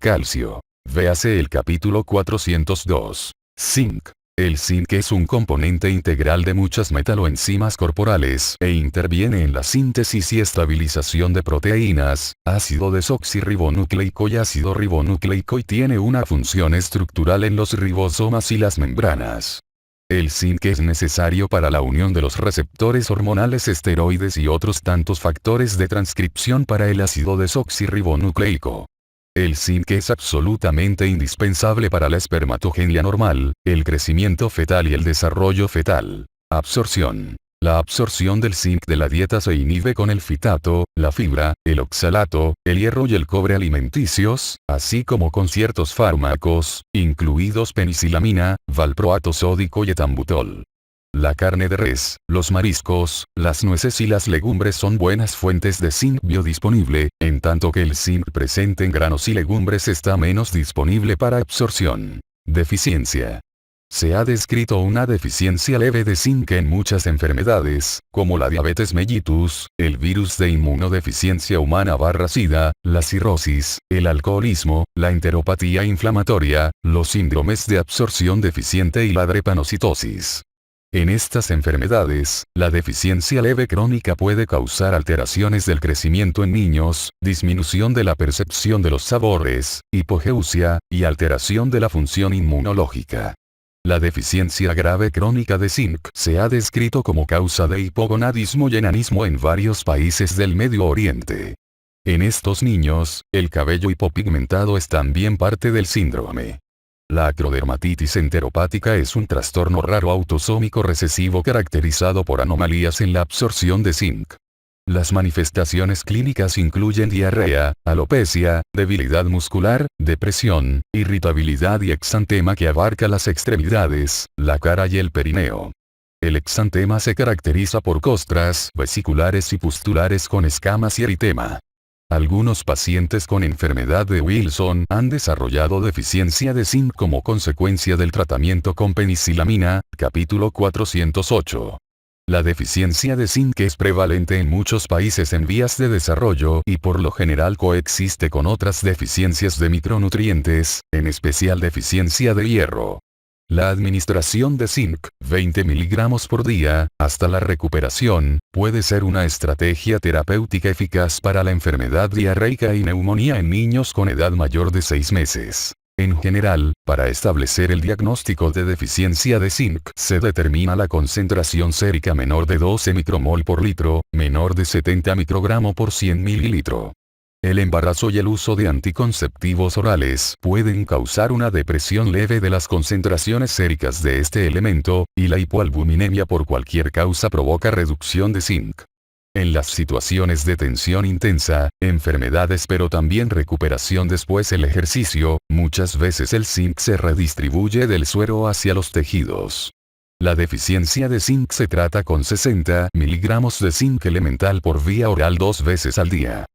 A: Calcio. Véase el capítulo 402. Zinc. El zinc es un componente integral de muchas metaloenzimas corporales e interviene en la síntesis y estabilización de proteínas, ácido desoxirribonucleico y ácido ribonucleico y tiene una función estructural en los ribosomas y las membranas. El zinc es necesario para la unión de los receptores hormonales esteroides y otros tantos factores de transcripción para el ácido desoxirribonucleico. El zinc es absolutamente indispensable para la espermatogenia normal, el crecimiento fetal y el desarrollo fetal. Absorción. La absorción del zinc de la dieta se inhibe con el fitato, la fibra, el oxalato, el hierro y el cobre alimenticios, así como con ciertos fármacos, incluidos penicilamina, valproato sódico y etambutol. La carne de res, los mariscos, las nueces y las legumbres son buenas fuentes de zinc biodisponible, en tanto que el zinc presente en granos y legumbres está menos disponible para absorción. Deficiencia. Se ha descrito una deficiencia leve de zinc en muchas enfermedades, como la diabetes mellitus, el virus de inmunodeficiencia humana /SIDA, la cirrosis, el alcoholismo, la enteropatía inflamatoria, los síndromes de absorción deficiente y la drepanocitosis. En estas enfermedades, la deficiencia leve crónica puede causar alteraciones del crecimiento en niños, disminución de la percepción de los sabores, hipogeusia, y alteración de la función inmunológica. La deficiencia grave crónica de zinc se ha descrito como causa de hipogonadismo y enanismo en varios países del Medio Oriente. En estos niños, el cabello hipopigmentado es también parte del síndrome. La acrodermatitis enteropática es un trastorno raro autosómico recesivo caracterizado por anomalías en la absorción de zinc. Las manifestaciones clínicas incluyen diarrea, alopecia, debilidad muscular, depresión, irritabilidad y exantema que abarca las extremidades, la cara y el perineo. El exantema se caracteriza por costras vesiculares y pustulares con escamas y eritema. Algunos pacientes con enfermedad de Wilson han desarrollado deficiencia de zinc como consecuencia del tratamiento con penicilamina, capítulo 408. La deficiencia de zinc es prevalente en muchos países en vías de desarrollo y por lo general coexiste con otras deficiencias de micronutrientes, en especial deficiencia de hierro. La administración de zinc, 20 miligramos por día, hasta la recuperación, puede ser una estrategia terapéutica eficaz para la enfermedad diarreica y neumonía en niños con edad mayor de 6 meses. En general, para establecer el diagnóstico de deficiencia de zinc se determina la concentración sérica menor de 12 micromol por litro, menor de 70 microgramo por 100 mililitro. El embarazo y el uso de anticonceptivos orales pueden causar una depresión leve de las concentraciones séricas de este elemento, y la hipoalbuminemia por cualquier causa provoca reducción de zinc. En las situaciones de tensión intensa, enfermedades pero también recuperación después del ejercicio, muchas veces el zinc se redistribuye del suero hacia los tejidos. La deficiencia de zinc se trata con 60 miligramos de zinc elemental por vía oral 2 veces al día.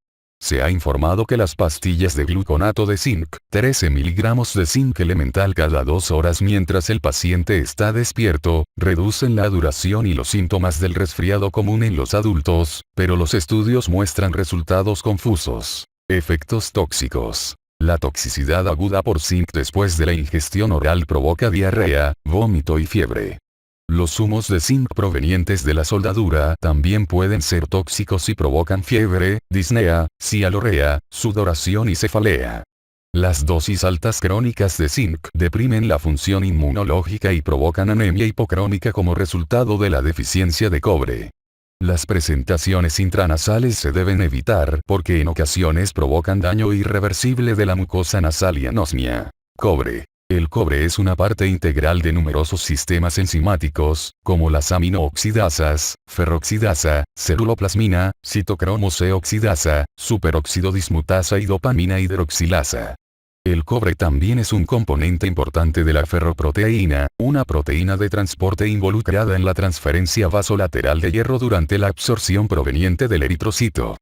A: Se ha informado que las pastillas de gluconato de zinc, 13 miligramos de zinc elemental cada 2 horas mientras el paciente está despierto, reducen la duración y los síntomas del resfriado común en los adultos, pero los estudios muestran resultados confusos. Efectos tóxicos. La toxicidad aguda por zinc después de la ingestión oral provoca diarrea, vómito y fiebre. Los zumos de zinc provenientes de la soldadura también pueden ser tóxicos y provocan fiebre, disnea, cialorrea, sudoración y cefalea. Las dosis altas crónicas de zinc deprimen la función inmunológica y provocan anemia hipocrónica como resultado de la deficiencia de cobre. Las presentaciones intranasales se deben evitar porque en ocasiones provocan daño irreversible de la mucosa nasal y anosmia. Cobre. El cobre es una parte integral de numerosos sistemas enzimáticos, como las aminooxidasas, ferroxidasa, ceruloplasmina, citocromo C oxidasa, superóxido dismutasa y dopamina hidroxilasa. El cobre también es un componente importante de la ferroproteína, una proteína de transporte involucrada en la transferencia vasolateral de hierro durante la absorción proveniente del eritrocito.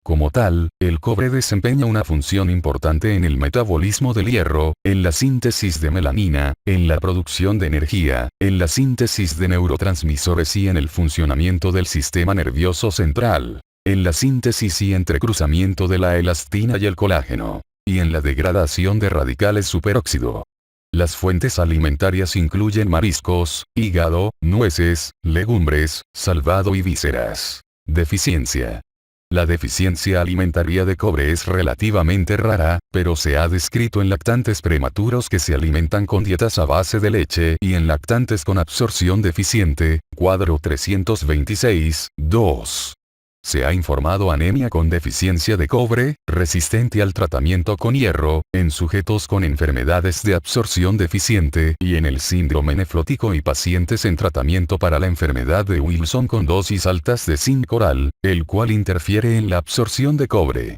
A: Como tal, el cobre desempeña una función importante en el metabolismo del hierro, en la síntesis de melanina, en la producción de energía, en la síntesis de neurotransmisores y en el funcionamiento del sistema nervioso central, en la síntesis y entrecruzamiento de la elastina y el colágeno, y en la degradación de radicales superóxido. Las fuentes alimentarias incluyen mariscos, hígado, nueces, legumbres, salvado y vísceras. Deficiencia. La deficiencia alimentaria de cobre es relativamente rara, pero se ha descrito en lactantes prematuros que se alimentan con dietas a base de leche y en lactantes con absorción deficiente, cuadro 326, 2. Se ha informado anemia con deficiencia de cobre, resistente al tratamiento con hierro, en sujetos con enfermedades de absorción deficiente y en el síndrome nefrótico y pacientes en tratamiento para la enfermedad de Wilson con dosis altas de zinc oral, el cual interfiere en la absorción de cobre.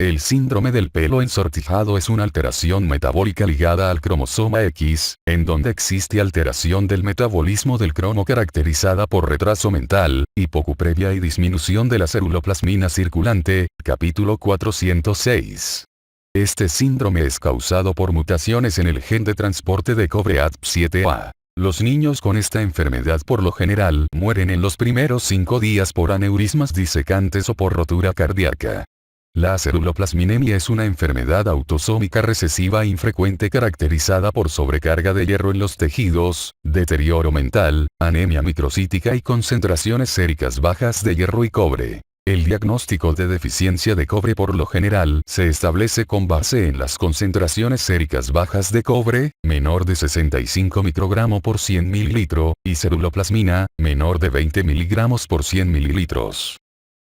A: El síndrome del pelo ensortijado es una alteración metabólica ligada al cromosoma X, en donde existe alteración del metabolismo del cromo caracterizada por retraso mental, hipocupremia y disminución de la ceruloplasmina circulante, capítulo 406. Este síndrome es causado por mutaciones en el gen de transporte de cobre ATP7A. Los niños con esta enfermedad por lo general mueren en los primeros 5 días por aneurismas disecantes o por rotura cardíaca. La ceruloplasminemia es una enfermedad autosómica recesiva infrecuente caracterizada por sobrecarga de hierro en los tejidos, deterioro mental, anemia microcítica y concentraciones séricas bajas de hierro y cobre. El diagnóstico de deficiencia de cobre por lo general se establece con base en las concentraciones séricas bajas de cobre, menor de 65 microgramos por 100 mililitros, y ceruloplasmina, menor de 20 miligramos por 100 mililitros.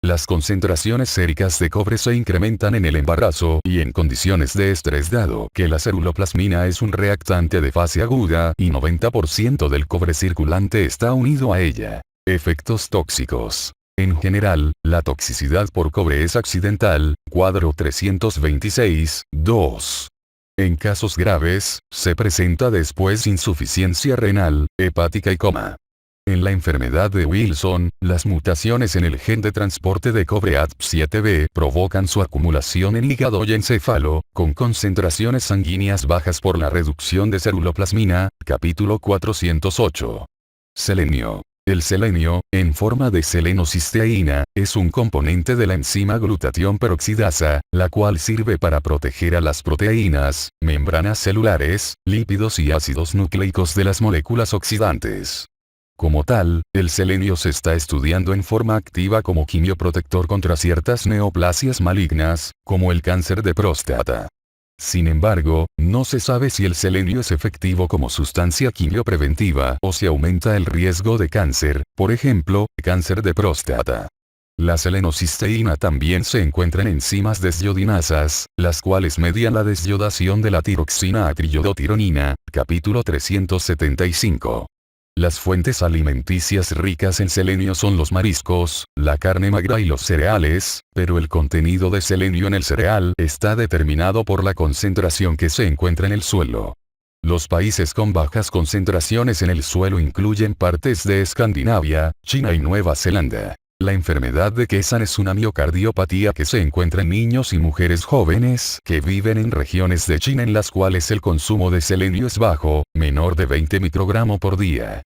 A: Las concentraciones séricas de cobre se incrementan en el embarazo y en condiciones de estrés dado que la ceruloplasmina es un reactante de fase aguda y 90% del cobre circulante está unido a ella. Efectos tóxicos. En general, la toxicidad por cobre es accidental, cuadro 326, 2. En casos graves, se presenta después insuficiencia renal, hepática y coma. En la enfermedad de Wilson, las mutaciones en el gen de transporte de cobre ATP7B provocan su acumulación en hígado y encéfalo, con concentraciones sanguíneas bajas por la reducción de ceruloplasmina, capítulo 408. Selenio. El selenio, en forma de selenocisteína, es un componente de la enzima glutatión peroxidasa, la cual sirve para proteger a las proteínas, membranas celulares, lípidos y ácidos nucleicos de las moléculas oxidantes. Como tal, el selenio se está estudiando en forma activa como quimioprotector contra ciertas neoplasias malignas, como el cáncer de próstata. Sin embargo, no se sabe si el selenio es efectivo como sustancia quimiopreventiva o si aumenta el riesgo de cáncer, por ejemplo, cáncer de próstata. La selenocisteína también se encuentra en enzimas desyodinasas, las cuales median la desyodación de la tiroxina a triyodotironina, capítulo 375. Las fuentes alimenticias ricas en selenio son los mariscos, la carne magra y los cereales, pero el contenido de selenio en el cereal está determinado por la concentración que se encuentra en el suelo. Los países con bajas concentraciones en el suelo incluyen partes de Escandinavia, China y Nueva Zelanda. La enfermedad de Kessan es una miocardiopatía que se encuentra en niños y mujeres jóvenes que viven en regiones de China en las cuales el consumo de selenio es bajo, menor de 20 microgramos por día.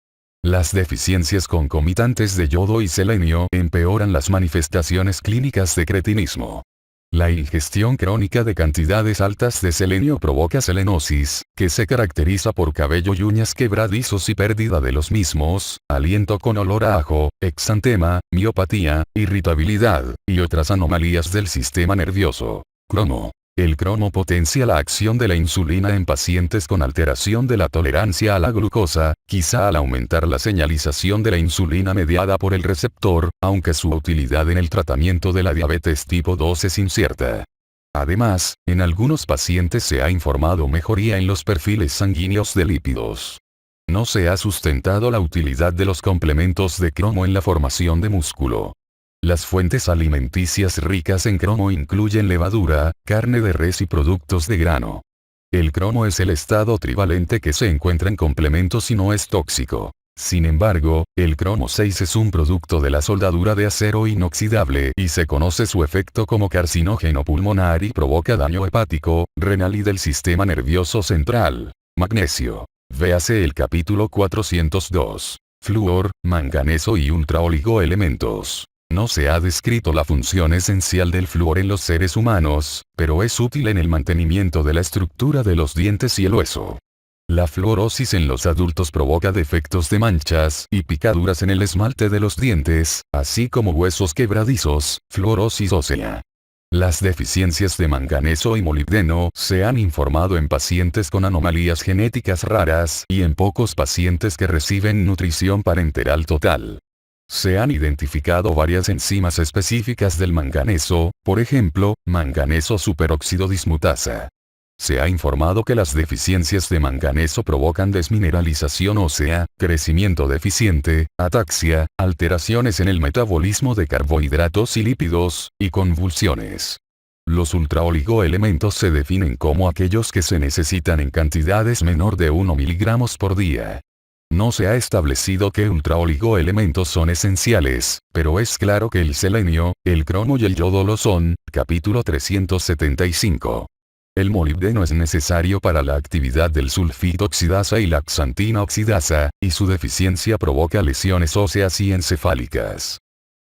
A: Las deficiencias concomitantes de yodo y selenio empeoran las manifestaciones clínicas de cretinismo. La ingestión crónica de cantidades altas de selenio provoca selenosis, que se caracteriza por cabello y uñas quebradizos y pérdida de los mismos, aliento con olor a ajo, exantema, miopatía, irritabilidad, y otras anomalías del sistema nervioso. Cromo. El cromo potencia la acción de la insulina en pacientes con alteración de la tolerancia a la glucosa, quizá al aumentar la señalización de la insulina mediada por el receptor, aunque su utilidad en el tratamiento de la diabetes tipo 2 es incierta. Además, en algunos pacientes se ha informado mejoría en los perfiles sanguíneos de lípidos. No se ha sustentado la utilidad de los complementos de cromo en la formación de músculo. Las fuentes alimenticias ricas en cromo incluyen levadura, carne de res y productos de grano. El cromo es el estado trivalente que se encuentra en complementos y no es tóxico. Sin embargo, el cromo 6 es un producto de la soldadura de acero inoxidable y se conoce su efecto como carcinógeno pulmonar y provoca daño hepático, renal y del sistema nervioso central. Magnesio. Véase el capítulo 402. Flúor, manganeso y ultraoligoelementos. No se ha descrito la función esencial del flúor en los seres humanos, pero es útil en el mantenimiento de la estructura de los dientes y el hueso. La fluorosis en los adultos provoca defectos de manchas y picaduras en el esmalte de los dientes, así como huesos quebradizos, fluorosis ósea. Las deficiencias de manganeso y molibdeno se han informado en pacientes con anomalías genéticas raras y en pocos pacientes que reciben nutrición parenteral total. Se han identificado varias enzimas específicas del manganeso, por ejemplo, manganeso superóxido dismutasa. Se ha informado que las deficiencias de manganeso provocan desmineralización ósea, crecimiento deficiente, ataxia, alteraciones en el metabolismo de carbohidratos y lípidos, y convulsiones. Los ultraoligoelementos se definen como aquellos que se necesitan en cantidades menor de 1 miligramos por día. No se ha establecido qué ultraoligoelementos son esenciales, pero es claro que el selenio, el cromo y el yodo lo son. Capítulo 375. El molibdeno es necesario para la actividad del sulfito oxidasa y la xantina oxidasa, y su deficiencia provoca lesiones óseas y encefálicas.